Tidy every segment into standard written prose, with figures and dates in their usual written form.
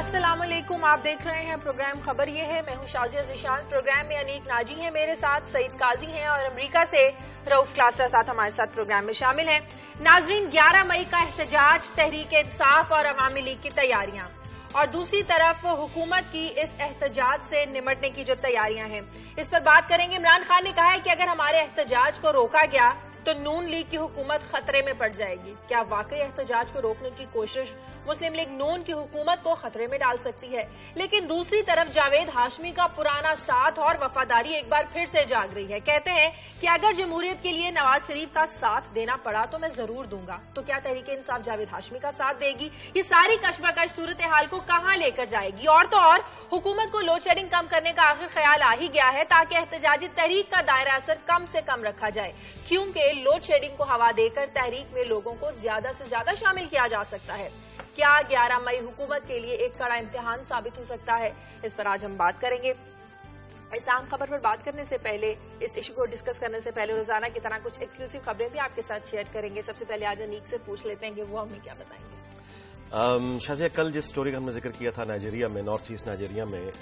अस्सलाम वालेकुम। आप देख रहे हैं प्रोग्राम खबर ये है। मैं हूं शाजिया ज़िशान। प्रोग्राम में अनीक नाजी हैं मेरे साथ, सईद काजी हैं और अमेरिका से रऊफ क्लासरा साथ हमारे साथ प्रोग्राम में शामिल हैं। नाजरीन, 11 मई का एहतजाज, तहरीक इंसाफ और अवामी लीग की तैयारियां, और दूसरी तरफ हुकूमत की इस एहतजाज से निमटने की जो तैयारियां हैं, इस पर बात करेंगे। इमरान खान ने कहा है कि अगर हमारे एहतजाज को रोका गया तो नून लीग की हुकूमत खतरे में पड़ जाएगी। क्या वाकई एहतजाज को रोकने की कोशिश मुस्लिम लीग नून की हुकूमत को खतरे में डाल सकती है? लेकिन दूसरी तरफ जावेद हाशमी का पुराना साथ और वफादारी एक बार फिर से जाग रही है। कहते हैं कि अगर जमहूरियत के लिए नवाज शरीफ का साथ देना पड़ा तो मैं जरूर दूंगा। तो क्या तहरीक इंसाफ जावेद हाशमी का साथ देगी? ये सारी कशमकश सूरत हाल को कहां लेकर जाएगी? और तो और हुकूमत को लोड शेडिंग कम करने का आखिर ख्याल आ ही गया है ताकि एहतजाजी तहरीक का दायरा असर कम से कम रखा जाए, क्योंकि लोड शेडिंग को हवा देकर तहरीक में लोगों को ज्यादा से ज्यादा शामिल किया जा सकता है। क्या 11 मई हुकूमत के लिए एक कड़ा इम्तिहान साबित हो सकता है? इस पर आज हम बात करेंगे। इस अहम खबर पर बात करने से पहले, इस इशू को डिस्कस करने से पहले रोजाना की तरह कुछ एक्सक्लूसिव खबरें भी आपके साथ शेयर करेंगे। सबसे पहले आज अनीक से पूछ लेते हैं कि वो हमें क्या बताएंगे। शाजिया, कल जिस स्टोरी का हमने जिक्र किया था नाइजीरिया में, नॉर्थ ईस्ट नाइजीरिया में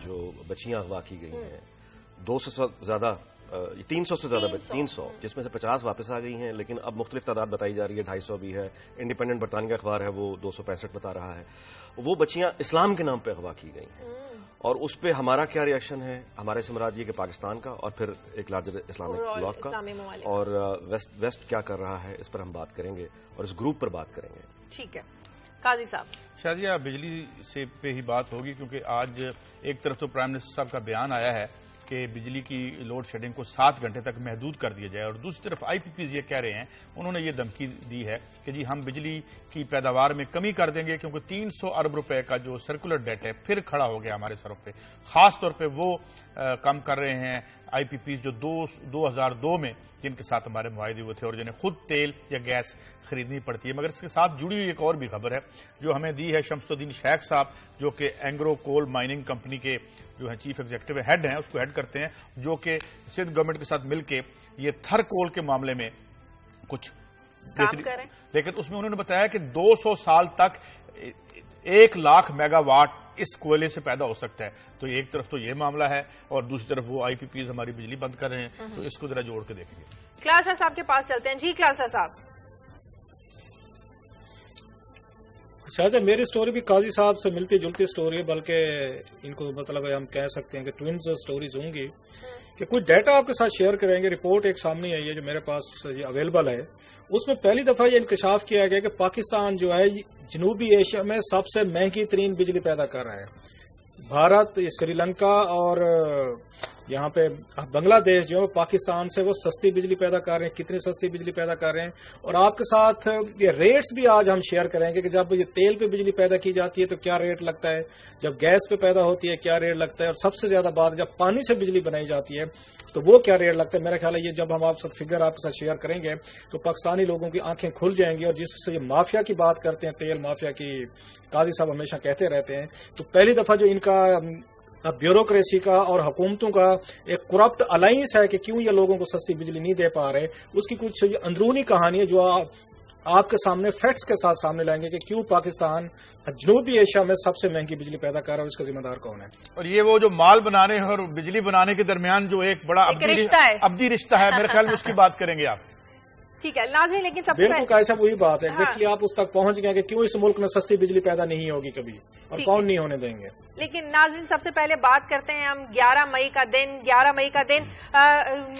जो बच्चियां अगवा की गई हैं, 200 से ज्यादा 300 से ज्यादा 300, जिसमें से 50 वापस आ गई हैं, लेकिन अब मुख्तलिफ तादाद बताई जा रही है, 250 भी है। इंडिपेंडेंट बरतानिया का अखबार है वो 265 बता रहा है। वो बच्चियां इस्लाम के नाम पे अगवा की गई हैं, और उस पर हमारा क्या रिएक्शन है? हमारे से मुराद ये कि पाकिस्तान का और फिर एक लार्जर इस्लामिक ब्लॉक का, और वेस्ट क्या कर रहा है, इस पर हम बात करेंगे और इस ग्रुप पर बात करेंगे। ठीक है काजी साहब। शाजिया, बिजली से पे ही बात होगी, क्योंकि आज एक तरफ तो प्राइम मिनिस्टर साहब का बयान आया है कि बिजली की लोड शेडिंग को 7 घंटे तक महदूद कर दिया जाए, और दूसरी तरफ आईपीपीज ये कह रहे हैं, उन्होंने ये धमकी दी है कि जी हम बिजली की पैदावार में कमी कर देंगे, क्योंकि 300 अरब रुपए का जो सर्कुलर डेट है फिर खड़ा हो गया हमारे सरों पे। खास तौर पे वो कम कर रहे हैं आईपीपीज जो 2002 में जिनके साथ हमारे मुआहदे हुए थे और जिन्हें खुद तेल या गैस खरीदनी पड़ती है। मगर इसके साथ जुड़ी हुई एक और भी खबर है जो हमें दी है शमसुद्दीन शेख साहब, जो कि एंग्रो कोल माइनिंग कंपनी के जो है चीफ एग्जीक्यूटिव हेड हैं, उसको हेड करते हैं, जो कि सिंध गवर्नमेंट के साथ मिलकर ये थर कोल के मामले में कुछ काम करें। लेकिन उसमें उन्होंने बताया कि 200 साल तक 1 लाख मेगावाट इस कोयले से पैदा हो सकता है। तो एक तरफ तो ये मामला है और दूसरी तरफ वो आईपीपीज हमारी बिजली बंद कर रहे हैं, तो इसको जरा जोड़ के देखेंगे। क्लासरा साहब के पास चलते हैं। जी क्लासरा साहब। शायद मेरी स्टोरी भी काजी साहब से मिलती जुलती स्टोरी है, बल्कि इनको मतलब हम कह सकते हैं कि ट्विन्स स्टोरीज होंगी। कि कुछ डाटा आपके साथ शेयर करेंगे। रिपोर्ट एक सामने आई है जो मेरे पास ये अवेलेबल है, उसमें पहली दफा ये इंकशाफ किया गया कि पाकिस्तान जो है जनूबी एशिया में सबसे महंगी तरीन बिजली पैदा कर रहा है। भारत, श्रीलंका और यहाँ पे बांग्लादेश जो है पाकिस्तान से वो सस्ती बिजली पैदा कर रहे हैं। कितनी सस्ती बिजली पैदा कर रहे हैं, और आपके साथ ये रेट्स भी आज हम शेयर करेंगे कि जब ये तेल पे बिजली पैदा की जाती है तो क्या रेट लगता है, जब गैस पे पैदा होती है क्या रेट लगता है, और सबसे ज्यादा बात जब पानी से बिजली बनाई जाती है तो वो क्या रेट लगता है। मेरा ख्याल है ये जब हम आपके साथ फिगर आपके साथ शेयर करेंगे तो पाकिस्तानी लोगों की आंखें खुल जाएंगी। और जिस ये माफिया की बात करते हैं, तेल माफिया की काजी साहब हमेशा कहते रहते हैं, तो पहली दफा जो इनका ब्यूरोक्रेसी का और हुकूमतों का एक करप्ट अलायंस है कि क्यों ये लोगों को सस्ती बिजली नहीं दे पा रहे, उसकी कुछ अंदरूनी कहानी है जो आपके सामने फैक्ट्स के साथ सामने लाएंगे कि क्यों पाकिस्तान जनूबी एशिया में सबसे महंगी बिजली पैदा कर रहा है और इसका जिम्मेदार कौन है। और ये वो जो माल बनाने और बिजली बनाने के दरमियान जो एक बड़ा अब्दी रिश्ता है, मेरे ख्याल में उसकी बात करेंगे आप। ठीक है नाज़रीन, लेकिन सबसे बिल्कुल कैसा वही बात है एग्जैक्टली आप उस तक पहुंच गए कि क्यों इस मुल्क में सस्ती बिजली पैदा नहीं होगी कभी, और कौन नहीं होने देंगे। लेकिन नाज़रीन, सबसे पहले बात करते हैं हम 11 मई का दिन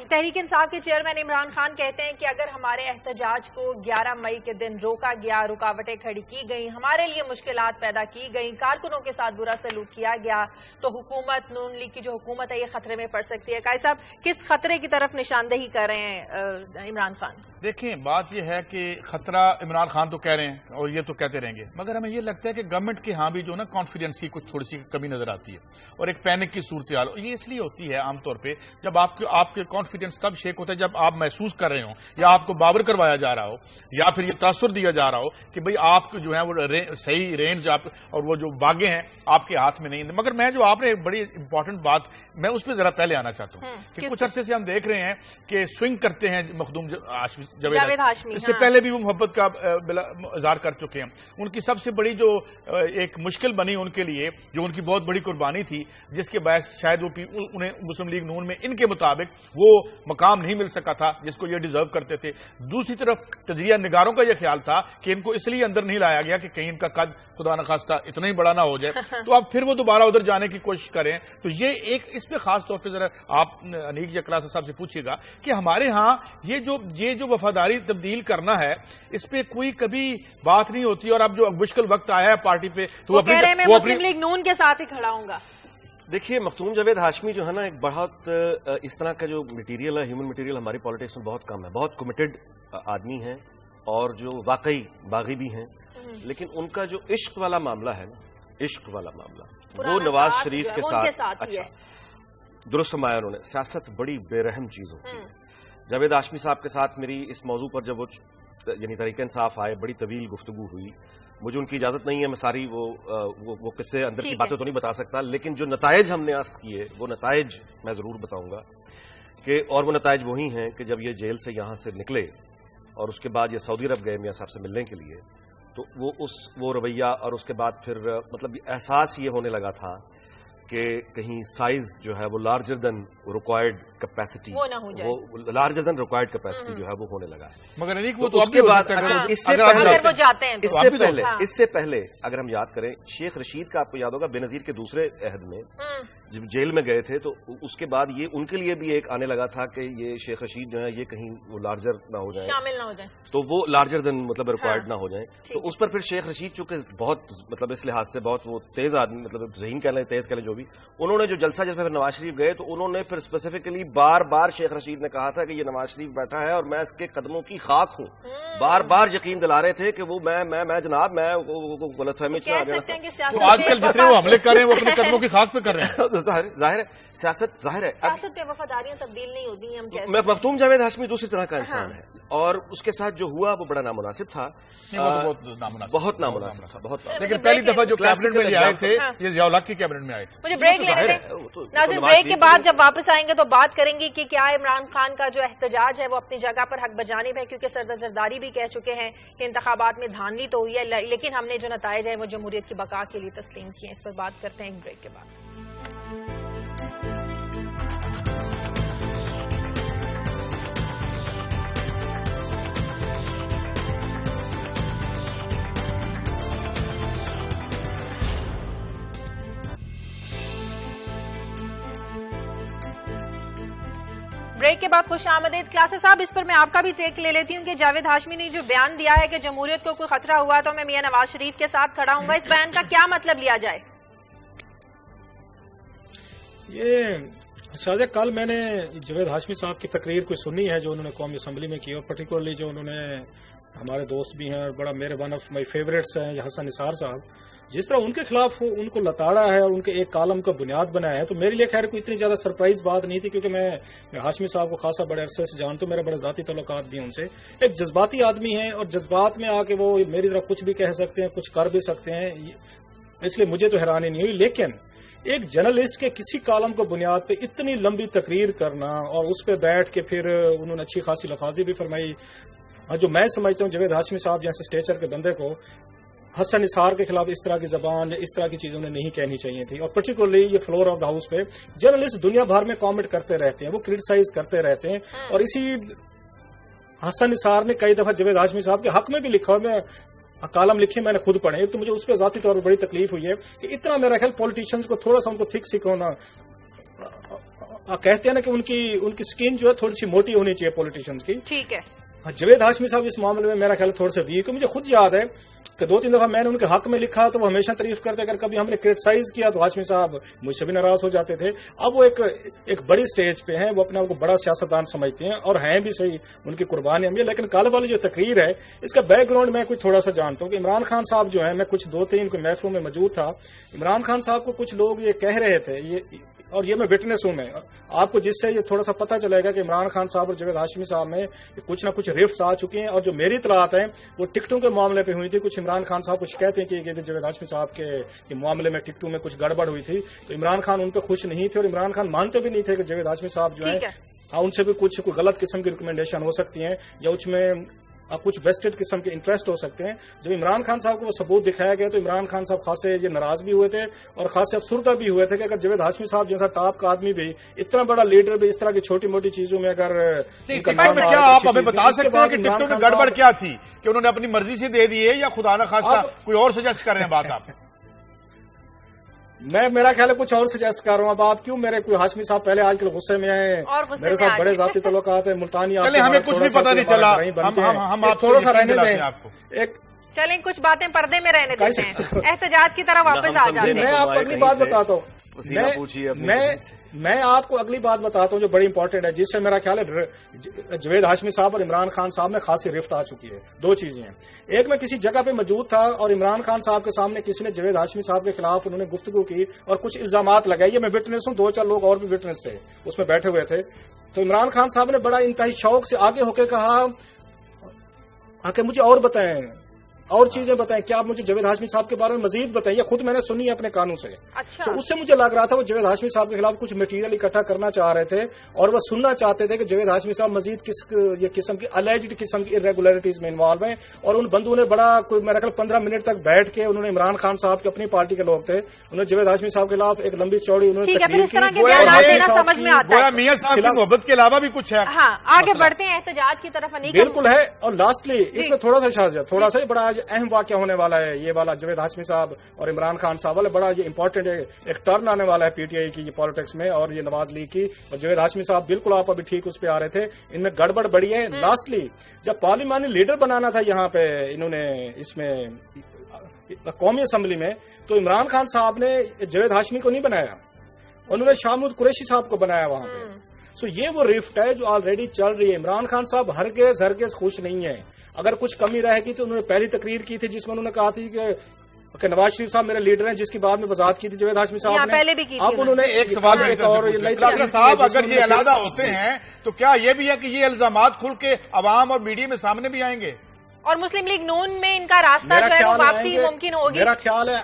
तहरीक इंसाफ के चेयरमैन इमरान खान कहते हैं कि अगर हमारे एहतजाज को 11 मई के दिन रोका गया, रुकावटें खड़ी की गई, हमारे लिए मुश्किलात पैदा की गई, कारकुनों के साथ बुरा सलूक किया गया, तो हुकूमत, नून लीग की जो हुकूमत है, ये खतरे में पड़ सकती है। काई साहब, किस खतरे की तरफ निशानदेही कर रहे हैं इमरान खान? देखिए, बात यह है कि खतरा इमरान खान तो कह रहे हैं और ये तो कहते रहेंगे, मगर हमें ये लगता है कि गवर्नमेंट के यहाँ भी जो ना कॉन्फिडेंस की कुछ थोड़ी सी कमी नजर आती है और एक पैनिक की सूरत हाल। ये इसलिए होती है आमतौर पे जब आपके कॉन्फिडेंस तब शेक होता है जब आप महसूस कर रहे हो या आपको बावर करवाया जा रहा हो या फिर ये तासुर दिया जा रहा हो कि भाई आप जो है वो सही रेंज आप और वो जो बागे हैं आपके हाथ में नहीं। मगर मैं जो आपने एक बड़ी इंपॉर्टेंट बात मैं उस पर जरा पहले आना चाहता हूँ कि कुछ अरसे से हम देख रहे हैं कि स्विंग करते हैं मखदूम जावेद हाशमी, इससे पहले भी वो मोहब्बत का इज़हार कर चुके हैं। उनकी सबसे बड़ी जो एक मुश्किल बनी उनके लिए, जो उनकी बहुत बड़ी कुर्बानी थी, जिसके बायस शायद उन्हें मुस्लिम लीग नून में इनके मुताबिक वो मकाम नहीं मिल सका था जिसको ये डिजर्व करते थे। दूसरी तरफ तजरिया निगारों का यह ख्याल था कि इनको इसलिए अंदर नहीं लाया गया कि कहीं इनका कद खुदा न खास्ता इतना ही बड़ा ना हो जाए, तो अब फिर वो दोबारा उधर जाने की कोशिश करें। तो ये एक इस पे खास तौर पे जरा आप अनीक जकरासा साहब से पूछिएगा कि हमारे यहाँ ये जो वफादारी तब्दील करना है, इस पे कोई कभी बात नहीं होती, और अब जो मुश्किल वक्त आया है पार्टी पे तो मैं मुस्लिम लीग नून के साथ ही खड़ा हूंगा। देखिए, मखदूम जावेद हाशमी जो है ना, एक बहुत इस तरह का जो मटेरियल है, ह्यूमन मटेरियल हमारी पॉलिटिक्स में बहुत कम है। बहुत कमिटेड आदमी हैं और जो वाकई बागी भी हैं, लेकिन उनका जो इश्क वाला मामला है ना, इश्क वाला मामला, वो नवाज शरीफ के साथ अच्छा दुरुस्त फरमाया उन्होंने। सियासत बड़ी बेरहम चीज होती है। जावेद हाशमी साहब के साथ मेरी इस मौजू पर जब वो यानी तहरीक इंसाफ आए, बड़ी तवील गुफ्तगू हुई। मुझे उनकी इजाजत नहीं है, मैं सारी वो किस्से अंदर की बातें तो नहीं बता सकता, लेकिन जो नतायज हमने आज किए वो नतायज मैं जरूर बताऊंगा कि, और वो नतायज वही हैं कि जब ये जेल से यहां से निकले और उसके बाद ये सऊदी अरब गए मियां साहब से मिलने के लिए, तो वो रवैया और उसके बाद फिर मतलब एहसास ये होने लगा था कि कहीं साइज जो है वो लार्जर देन रिक्वायर्ड कैपेसिटी, वो ना हो जाए, वो लार्जर देन रिक्वायर्ड कैपेसिटी जो है वो होने लगा है। मगर वो तो उसके बाद इससे पहले अगर हम याद करें, शेख रशीद का आपको याद होगा बेनजीर के दूसरे अहद में जब जेल में गए थे, तो उसके बाद ये उनके लिए भी एक आने लगा था कि ये शेख रशीद जो है ये कहीं वो लार्जर ना हो जाए, शामिल ना हो जाए, तो वो लार्जर देन मतलब रिक्वायर्ड ना हो जाए। तो उस पर फिर शेख रशीद चूंकि बहुत मतलब इस लिहाज से बहुत वो तेज आदमी, मतलब ज़हीन कह लें, तेज कह लें, जो भी, उन्होंने जो जलसा जिसमें नवाज शरीफ गए तो उन्होंने फिर स्पेसिफिकली बार बार शेख रशीद ने कहा था कि ये नवाज शरीफ बैठा है और मैं इसके कदमों की खाक हूं। बार बार यकीन दिला रहे थे कि वो मैं जनाब मैं गलतफहमी में आ गया। तो आजकल जितने वो हमले कर रहे हैं वो अपने कदमों की खाक पे कर रहे हैं। जाहिर है सियासत पे वफादारियां तब्दील नहीं होती हैं। मैं मखदूम जावेद हाशमी दूसरी तरह का इंसान है, और उसके साथ जो हुआ वो बड़ा नामुनासिब था, बहुत नामुनासिब था, बहुत। लेकिन पहली दफा जो कैबिनेट में आए थे, ये ज़िया-उल-हक की कैबिनेट में आए थे। मुझे ब्रेक लेने दें नाज़रीन, ब्रेक के बाद जब वापस आएंगे तो बात करेंगे कि क्या इमरान खान का जो एहतजाज है वो अपनी जगह पर हक बजानिब है, क्योंकि सरदार जरदारी भी कह चुके हैं कि इंतखाबात में धांधली तो हुई है, लेकिन हमने जो नताइज है वो जमहूरियत की बका के लिए तस्लीम किए। इस पर बात करते हैं एक ब्रेक के बाद। ब्रेक के बाद खुश आमदीद क्लासेस साहब। इस पर मैं आपका भी टेक ले लेती हूँ कि जावेद हाशमी ने जो बयान दिया है कि जमहूरियत को कोई खतरा हुआ तो मैं मियां नवाज शरीफ के साथ खड़ा हूंगा, इस बयान का क्या मतलब लिया जाए? ये शायद कल मैंने जावेद हाशमी साहब की तकरीर कोई सुनी है जो उन्होंने कौमी असम्बली में की, और पर्टिकुलरली जो उन्होंने, हमारे दोस्त भी हैं और बड़ा मेरे वन ऑफ माई फेवरेट्स हैं हसन निसार साहब, जिस तरह उनके खिलाफ उनको लताड़ा है और उनके एक कालम का बुनियाद बनाया है, तो मेरे लिए खैर कोई इतनी ज्यादा सरप्राइज बात नहीं थी, क्योंकि मैं हाशमी साहब को खासा बड़े अरसे से जानता हूं, मेरे बड़े जाती तल्लुकात भी उनसे। एक जज्बाती आदमी है और जज्बात में आके वो मेरी तरफ कुछ भी कह सकते हैं, कुछ कर भी सकते हैं, इसलिए मुझे तो हैरानी नहीं हुई। लेकिन एक जर्नलिस्ट के किसी कालम को बुनियाद पे इतनी लंबी तकरीर करना और उस पर बैठ के फिर उन्होंने अच्छी खासी लफाजी भी फरमाई, जो मैं समझता हूँ जावेद हाशमी साहब जैसे स्टेचर के बंदे को हसन निसार के खिलाफ इस तरह की जबान, इस तरह की चीजें उन्हें नहीं कहनी चाहिए थी। और पर्टिकुलरली ये फ्लोर ऑफ द हाउस पे जर्नलिस्ट दुनिया भर में कमेंट करते रहते हैं, वो क्रिटिसाइज करते रहते हैं, और इसी हसन निसार ने कई दफा जावेद हाशमी साहब के हक में भी लिखा, मैं कालम लिखे मैंने खुद पढ़े। एक तो मुझे उस पर जाती तौर पर बड़ी तकलीफ हुई है कि इतना मेरा ख्याल पॉलिटिशियंस को थोड़ा सा उनको थिक सिखाना, कहते हैं ना कि उनकी स्किन जो है थोड़ी सी मोटी होनी चाहिए पॉलिटिशियंस की। ठीक है, जावेद हाशमी साहब इस मामले में मेरा ख्याल थोड़ा सा वीक है। मुझे खुद याद है कि 2-3 दफा मैंने उनके हक में लिखा तो वो हमेशा तारीफ करते, अगर कभी हमने क्रिटिसाइज किया तो हाशमी साहब मुझसे भी नाराज हो जाते थे। अब वो एक बड़ी स्टेज पे हैं, वो अपने आप को बड़ा सियासतदान समझते हैं और हैं भी सही, उनकी कुर्बानी हम। लेकिन कल वाली जो तकरीर है इसका बैकग्राउंड मैं कुछ थोड़ा सा जानता हूँ कि इमरान खान साहब जो है, मैं कुछ 2-3 महफिलों में मौजूद था, इमरान खान साहब को कुछ लोग ये कह रहे थे, और ये मैं विटनेस हूं, मैं आपको जिससे ये थोड़ा सा पता चलेगा कि इमरान खान साहब और जावेद हाशमी साहब में कुछ ना कुछ रिफ्ट्स आ चुकी हैं। और जो मेरी इतलात है वो टिकटों के मामले पे हुई थी। कुछ इमरान खान साहब कुछ कहते हैं कि जावेद हाशमी साहब के मामले में टिकटों में कुछ गड़बड़ हुई थी, तो इमरान खान उन पर खुश नहीं थे और इमरान खान मानते भी नहीं थे कि जावेद हाशमी साहब जो है हाँ उनसे भी कुछ कोई गलत किस्म की रिकमेंडेशन हो सकती हैं या उसमें कुछ वेस्टेड किस्म के इंटरेस्ट हो सकते हैं। जब इमरान खान साहब को वो सबूत दिखाया गया तो इमरान खान साहब खासे ये नाराज भी हुए थे और खासे अफसुर्दा भी हुए थे कि अगर जावेद हाशमी साहब जैसा टॉप का आदमी भी, इतना बड़ा लीडर भी, इस तरह की छोटी मोटी चीजों में अगर क्या आप हमें बता सकते हैं कि टिकटों में गड़बड़ क्या थी कि उन्होंने अपनी मर्जी से दे दी है या खुदा न खास्ता कोई और सजेस्ट कर रहे हैं बात आप? मेरा ख्याल है कुछ और सजेस्ट कर रहा हूँ। अब आप क्यों मेरे कोई हाशमी साहब पहले आजकल गुस्से में आए, मेरे साथ बड़े जाती तल्लुकात है, मुल्तानी हमें कुछ भी पता नहीं चला, हम थोड़ा सा रहने दें आपको एक। चलें कुछ बातें पर्दे में रहने देते हैं, एहतजाज की तरह वापस आ जाते हैं। मैं आपको अगली बात बताता हूँ, मैं आपको अगली बात बताता हूँ जो बड़ी इंपॉर्टेंट है, जिससे मेरा ख्याल है जावेद हाशमी साहब और इमरान खान साहब में खासी रिफ्ट आ चुकी है। दो चीजें हैं, एक मैं किसी जगह पे मौजूद था और इमरान खान साहब के सामने किसी ने जावेद हाशमी साहब के खिलाफ उन्होंने गुफ्तगू की और कुछ इल्जामात लगाए। ये मैं विटनेस हूँ, 2-4 लोग और भी विटनेस थे उसमें बैठे हुए थे। तो इमरान खान साहब ने बड़ा इंतहाई शौक से आगे होकर कहा कि मुझे और बताएं, और चीजें बताएं, क्या आप मुझे जावेद हाशमी साहब के बारे में मजीद बताएं। खुद मैंने सुनी है अपने कानों से। अच्छा। तो उससे मुझे लग रहा था वो जावेद हाशमी साहब के खिलाफ कुछ मटेरियल इकट्ठा करना चाह रहे थे और वो सुनना चाहते थे कि जावेद हाशमी साहब मजीद किस ये किस्म की अलेज्ड किस्म की इरेगुलरिटीज में इन्वॉल्व हैं। और उन बंधुओं ने बड़ा कोई मेरा ख्याल 15 मिनट तक बैठ के उन्होंने इमरान खान साहब के अपनी पार्टी के लोग थे, उन्होंने जावेद हाशमी साहब के खिलाफ एक लंबी चौड़ी उन्होंने मियां साहब की मोहब्बत के अलावा भी कुछ है। हाँ, आगे बढ़ते हैं एहतजाज की तरफ। बिल्कुल है। और लास्टली इसमें थोड़ा सा ही बड़ा अहम वाक़या होने वाला है, ये वाला जावेद हाशमी साहब और इमरान खान साहब वाला बड़ा ये इंपॉर्टेंट है, एक टर्न आने वाला है पीटीआई की पॉलिटिक्स में और ये नवाज लीग की। और जावेद हाशमी साहब बिल्कुल आप अभी ठीक उस पे आ रहे थे, इनमें गड़बड़ बड़ी है। लास्टली जब पार्लिमानी लीडर बनाना था यहाँ पे इन्होंने इसमें कौमी असम्बली में, तो इमरान खान साहब ने जावेद हाशमी को नहीं बनाया, उन्होंने शाहमूद कुरैशी साहब को बनाया वहां पे। सो ये वो रिफ्ट है जो ऑलरेडी चल रही है। इमरान खान साहब हरगिज़ खुश नहीं है। अगर कुछ कमी रहेगी तो उन्होंने पहली तकरीर की थी जिसमें उन्होंने कहा थी कि नवाज शरीफ साहब मेरे लीडर हैं, जिसकी बाद में वजाहत की थी जावेद हाशमी साहब ने। पहले भी की थी। अब उन्होंने एक सवाल साहब, अगर ये अलहदा होते हैं तो क्या ये भी है कि ये इल्जामात खुल के अवाम और मीडिया में सामने भी आएंगे और मुस्लिम लीग नून में इनका रास्ता जो है वो वापसी मुमकिन होगी? मेरा ख्याल है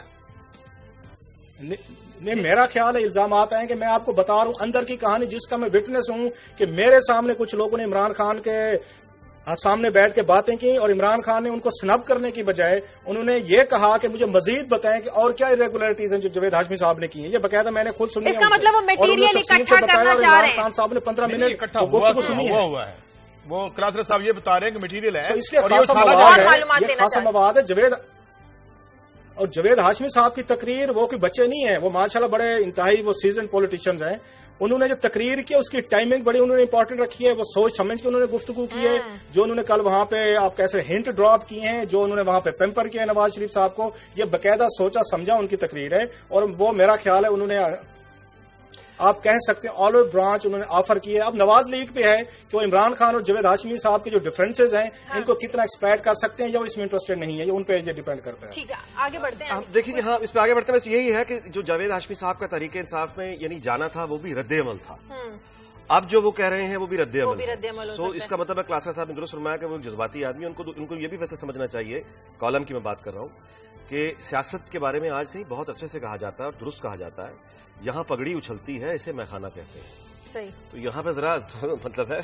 नहीं, मेरा ख्याल है इल्जामात आएंगे। मैं आपको बता रहा हूं अंदर की कहानी जिसका मैं विटनेस हूं कि मेरे सामने कुछ लोगों ने इमरान खान के सामने बैठ के बातें की और इमरान खान ने उनको स्नब करने की बजाय उन्होंने ये कहा कि मुझे मजीद बताएं कि और क्या इरेगुलरिटीज हैं जो जावेद हाशमी साहब ने की है। ये बकायदा मैंने खुद सुनी है। इसका मतलब वो मटेरियल इकट्ठा करना चाह रहे हैं। इमरान खान साहब ने 15 मिनट इकट्ठा सुनी है। वो क्लासर साहब ये बता रहे हैं कि मटेरियल है, इसलिए खासा मवाद है। जावेद हाशमी साहब की तकरीर, वो कोई बच्चे नहीं है, वो माशाल्लाह बड़े इंतहाई वो सीजन पॉलिटिशियंस हैं। उन्होंने जो तकरीर की उसकी टाइमिंग बड़ी उन्होंने इंपॉर्टेंट रखी है, वो सोच समझ के उन्होंने गुफ्तगू की है। जो उन्होंने कल वहां पे आप कैसे हिंट ड्रॉप किए हैं, जो उन्होंने वहां पे पेम्पर किया नवाज शरीफ साहब को, ये बकायदा सोचा समझा उनकी तकरीर है। और वो मेरा ख्याल है उन्होंने आप कह सकते हैं ऑलिव ब्रांच उन्होंने ऑफर की है। अब नवाज लीग पे है कि वो इमरान खान और जावेद हाशमी साहब के जो डिफरेंसेस हैं इनको कितना एक्सपेक्ट कर सकते हैं या वो इसमें इंटरेस्टेड नहीं है, ये उन पे ये डिपेंड करता है। ठीक है, आगे बढ़ते हैं। देखिए हाँ, इस पे आगे बढ़ते हैं तो यही है कि जो जावेद हाशमी साहब का तरीके इंसाफ में यानी जाना था वो भी रद्द-ए-अमल था। अब जो वो कह रहे हैं वो भी रद्द-ए-अमल। तो इसका मतलब है क्लासर साहब ने दुरुस्त फरमाया कि वो जज्बाती आदमी, उनको ये भी वैसे समझना चाहिए, कॉलम की मैं बात कर रहा हूं, कि सियासत के बारे में आज से बहुत अच्छे से कहा जाता है और दुरुस्त कहा जाता है। यहाँ पगड़ी उछलती है, इसे मैखाना कहते हैं। सही। तो यहाँ पे जरा मतलब है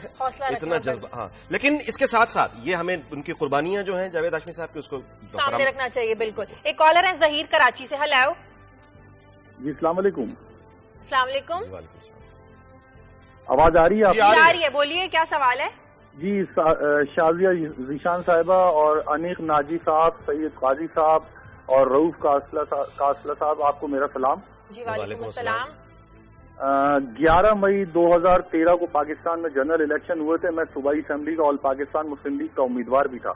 इतना जज्बा। हाँ, लेकिन इसके साथ साथ ये हमें उनकी कुर्बानियां जो हैं जावेद हाशमी साहब की उसको सामने रखना चाहिए। बिल्कुल। एक कॉलर है जहीर कराची से। हेलो जी, अस्सलाम वालेकुम। अस्सलाम वालेकुम। आवाज आ रही है? आ रही है, बोलिए क्या सवाल है? जी, शाजिया जीशान साहिबा और अनीक नाजी साहब, सैयद काजी साहब और रऊफ कासला साहब, आपको मेरा सलाम। जी वालेकुम अस्सलाम। 11 मई 2013 को पाकिस्तान में जनरल इलेक्शन हुए थे। मैं सूबाई असेंबली का ऑल पाकिस्तान मुस्लिम लीग का उम्मीदवार भी था।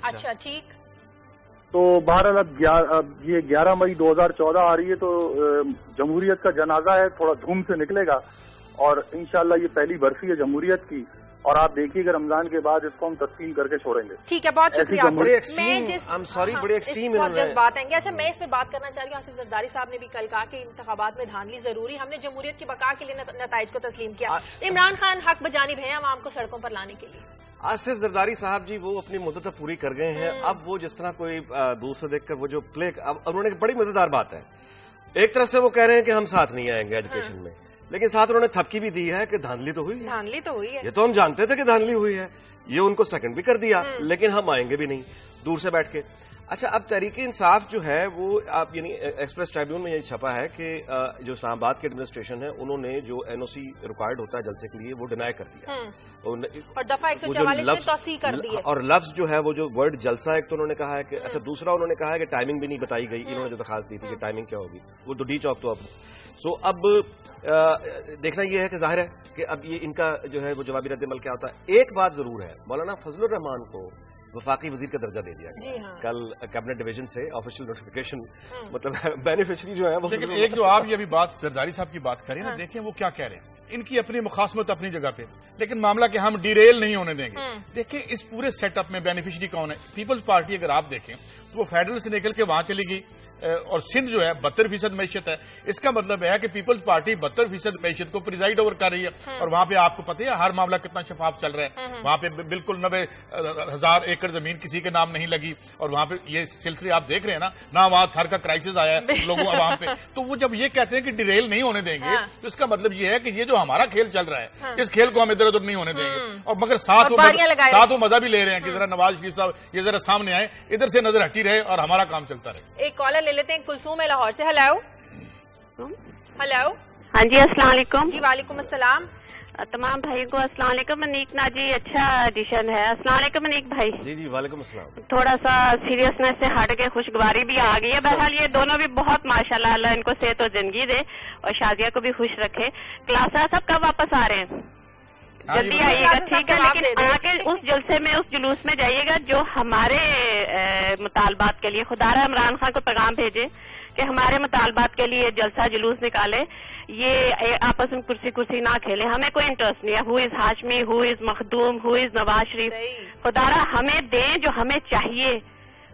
अच्छा, ठीक। तो बहरहाल अब ये 11 मई 2014 आ रही है तो जमहूरियत का जनाजा है, थोड़ा धूम से निकलेगा और इंशाल्लाह ये पहली बरसी है जमहूरियत की और आप देखिएगा रमजान के बाद इसको हम तस्लीम करके छोड़ेंगे। ठीक है, बहुत शुक्रिया। बड़े एक्सट्रीम बात आएंगे। अच्छा, मैं इस पर बात करना चाह रही हूँ। आसिफ जरदारी साहब ने भी कल कहा कि इंतखाबात में धांधली जरूरी, हमने जमहूरियत की बका के लिए नताइज को तस्लीम किया। इमरान खान हक बजानिब है आवाम को सड़कों पर लाने के लिए। आसिफ जरदारी साहब जी वो अपनी मुद्दत पूरी कर गए हैं। अब वो जिस तरह कोई दूसरे देखकर वो जो प्ले, अब उन्होंने बड़ी मजेदार बात है, एक तरफ से वो कह रहे हैं कि हम साथ नहीं आएंगे एजुकेशन में, لیکن ساتھ انہوں نے تھپکی بھی دی ہے کہ دھاندلی تو ہوئی ہے. دھاندلی تو ہوئی ہے. یہ تو ہم جانتے تھے کہ دھاندلی ہوئی ہے, یہ ان کو سیکنڈ بھی کر دیا, لیکن ہم آئیں گے بھی نہیں دور سے بیٹھ کے. اچھا, اب تحریک انصاف جو ہے وہ آپ یعنی ایکسپریس ٹریبیون میں یہ چھپا ہے کہ جو اسلام آباد کے ایڈمنسٹریشن ہے انہوں نے جو این او سی ریکوائرڈ ہوتا ہے جلسے کے لیے وہ ڈینائی کر دیا, اور دفعہ 144 میں توسیع کر دی ہے. اور لفظ جو ہے وہ جو ورڈ جلسہ ایک تو انہوں نے کہا ہے کہ اچھا, دوسرا انہوں نے کہا ہے کہ ٹائمنگ بھی نہیں بتائی گئی. انہوں نے جو درخواست دی تھی کہ ٹائمنگ کیا ہوگی, وہ تو ڈی چوک تو اب سو اب دیکھنا یہ ہے کہ ظاہر ہے کہ اب یہ ان کا جو ہے وہ جوابی رد عمل کیا ہوتا ہے. ایک بات ضرور ہے, مولانا فضل الرحمان کو وفاقی وزیر کا درجہ دے دیا گیا کل کیبنٹ ڈویژن سے آفیشیل نوٹیفیکیشن, مطلب بینیفیشری جو ہے وہ. لیکن ایک جو آپ یہ ابھی بات زرداری صاحب کی بات کریں نا, دیکھیں وہ کیا کہہ رہے ہیں. ان کی اپنی مخاصمت اپنی جگہ پہ, لیکن معاملہ کہ ہم ڈیریل نہیں ہونے دیں گے. دیکھیں اس پورے سیٹ اپ میں بینیفیشری کون ہے. پیپلز پارٹی اگر آپ دیکھیں تو وہ فیڈرل سے نکل کے وہاں چلی گئی, اور سندھ جو ہے 72% معیشت ہے. اس کا مطلب ہے کہ پیپلز پارٹی 72% معیشت کو پریزائڈ اوور کر رہی ہے, اور وہاں پہ آپ کو پتہ ہے ہر معاملہ کتنا شفاف چل رہا ہے. وہاں پہ بالکل 90,000 ایکڑ زمین کسی کے نام نہیں لگی, اور وہاں پہ یہ سلسلے آپ دیکھ رہے ہیں نا وہاں تھر کا کرائسس آیا ہے لوگوں عوام پہ. تو وہ جب یہ کہتے ہیں کہ ڈیریل نہیں ہونے دیں گے, تو اس کا مطلب یہ ہے کہ یہ جو ہمارا کھیل چل رہا ہے اس کھیل کو ہم ادھر ادھر نہیں ہونے دیں گے. اور مگر ساتھ وہ مزہ بھی لے رہے ہیں کہ ذرا نواز شریف صاحب یہ ذرا سامنے آئے, ادھر سے نظر ہٹی رہے اور ہمارا کام چلتا رہے. ایک کالر لے لیتے ہیں کلثوم لاہور سے. Hello hello. ہاں جی, السلام علیکم. جی وعلیکم السلام. تمام بھائی کو السلام علیکم. منیک ناجی اچھا ایڈیشن ہے. السلام علیکم منیک بھائی. جی جی وعلیکم السلام. تھوڑا سا سیریسنیس سے ہٹ کے خوشگواری بھی آ گئی ہے. بہرحال یہ دونوں بھی بہت ماشاءاللہ, اللہ ان کو صحت و زندگی دے اور شازیہ کو بھی خوش رکھے. کلاسا سب کب واپس آ رہے ہیں؟ جلدی آئیے گا, ٹھیک ہے, لیکن آ کے اس جلسے میں اس جلوس میں جائیے گا جو ہمارے مطالبات کے لیے. خدا را عمران خان کو پیغام بھیجے کہ ہمارے مطالبات کے لیے جلسہ جلوس نکالے. یہ آپس میں کرسی نہ کھیلیں. ہمیں کوئی انٹرسٹ نہیں ہے ہو از ہاشمی, ہو از مخدوم, ہو از نواز شریف. خدا را ہمیں دیں جو ہمیں چاہیے.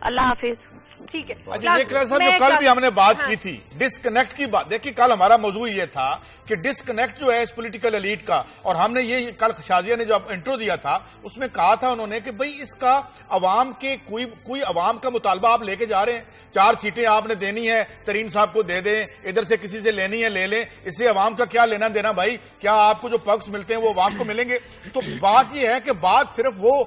اللہ حافظ. ٹھیک ہے. صاحب جو کل بھی ہم نے بات کی تھی ڈسکنیکٹ کی بات, دیکھیے کل ہمارا موضوع یہ تھا کہ ڈسکنیکٹ جو ہے اس پولیٹیکل ایلیٹ کا, اور ہم نے یہ کل شازیہ نے جو انٹرو دیا تھا اس میں کہا تھا انہوں نے کہ بھئی اس کا عوام کے کوئی عوام کا مطالبہ آپ لے کے جا رہے ہیں, 4 سیٹیں آپ نے دینی ہے ترین صاحب کو دے دیں, ادھر سے کسی سے لینی ہے لے لیں, اس سے عوام کا کیا لینا دینا بھائی, کیا آپ کو جو پرکس ملتے ہیں وہ عوام کو ملیں گے. تو بات یہ ہے کہ بات صرف وہ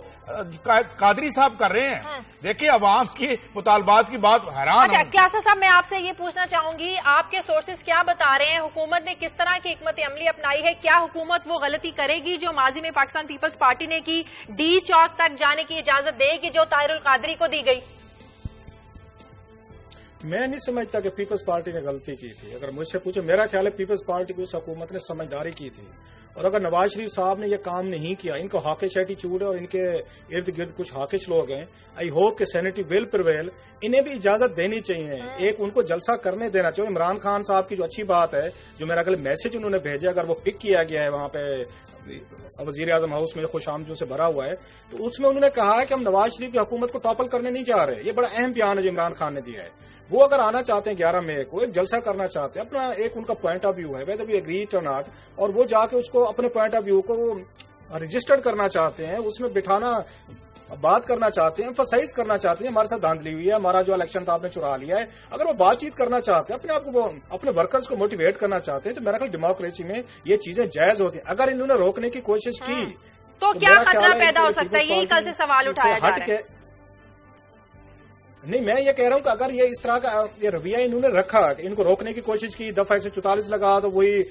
قادری صاحب کر رہے ہیں. دیکھیں عوام کے مطالبات کی بات حیران. اچھا کلاسا صاحب, میں آپ سے یہ پوچھنا چاہوں گی, آپ کے سورسز کیا بتا رہے ہیں, حکومت نے کس طرح کی حکمت عملی اپنائی ہے؟ کیا حکومت وہ غلطی کرے گی جو ماضی میں پاکستان پیپلز پارٹی نے کی, ڈی چوک تک جانے کی اجازت دے گی جو طاہر القادری کو دی گئی؟ میں نہیں سمجھتا کہ پیپلز پارٹی نے غلطی کی تھی. اگر مجھ سے پوچھے, میرا خیال ہے پیپلز پارٹی کی اس حکومت نے سمجھداری کی تھی. اور اگر نواز شریف صاحب نے یہ کام نہیں کیا, ان کو ہاکش ایٹیچیوڈ ہے اور ان کے ارد گرد کچھ ہاکش لوگ ہیں, آئی ہوپ کہ سینیٹری ول پرویل, انہیں بھی اجازت دینی چاہیے. ایک ان کو جلسہ کرنے دینا چاہیے. عمران خان صاحب کی جو اچھی بات ہے, جو میرا کل میسج انہوں نے بھیجا, اگر وہ پک کیا گیا ہے وہاں پہ وزیر اعظم ہاؤس میں خوش آمدیدوں سے بھرا ہوا ہے, تو اس میں انہوں نے کہا ہے کہ ہم نواز شریف کی حکومت کو ٹاپل کرنے نہیں جا رہے. یہ بڑا اہم بیان ہے جو عمران خان نے دیا ہے. وہ اگر آنا چاہتے ہیں 11 مئی کو ایک جلسہ کرنا چاہتے ہیں, اپنا ایک ان کا پوائنٹ آف ویو ہے, ویدر وی ایگری اور ناٹ, اور وہ جا کے اس کو اپنے پوائنٹ آف ویو کو رجسٹرڈ کرنا چاہتے ہیں, اس میں بٹھانا بات کرنا چاہتے ہیں, ایمفسائز کرنا چاہتے ہیں ہمارے ساتھ دھاندلی ہوئی ہے, ہمارا جو الیکشن تھا آپ نے چرا لیا ہے. اگر وہ بات چیت کرنا چاہتے ہیں, اپنے آپ کو اپنے ورکرز کو موٹیویٹ کرنا چاہتے ہیں, تو میرا خیال ڈیموکریسی میں یہ چیزیں جائز ہوتی ہیں. اگر انہوں نے روکنے کی کوشش کی تو کیا خطرہ پیدا ہو سکتا ہے؟ یہی کل سے سوال اٹھایا جا رہا ہے. نہیں, میں یہ کہہ رہا ہوں کہ اگر یہ اس طرح کا یہ رویہ انہوں نے رکھا کہ ان کو روکنے کی کوشش کی, دفعہ 144 لگا تو وہی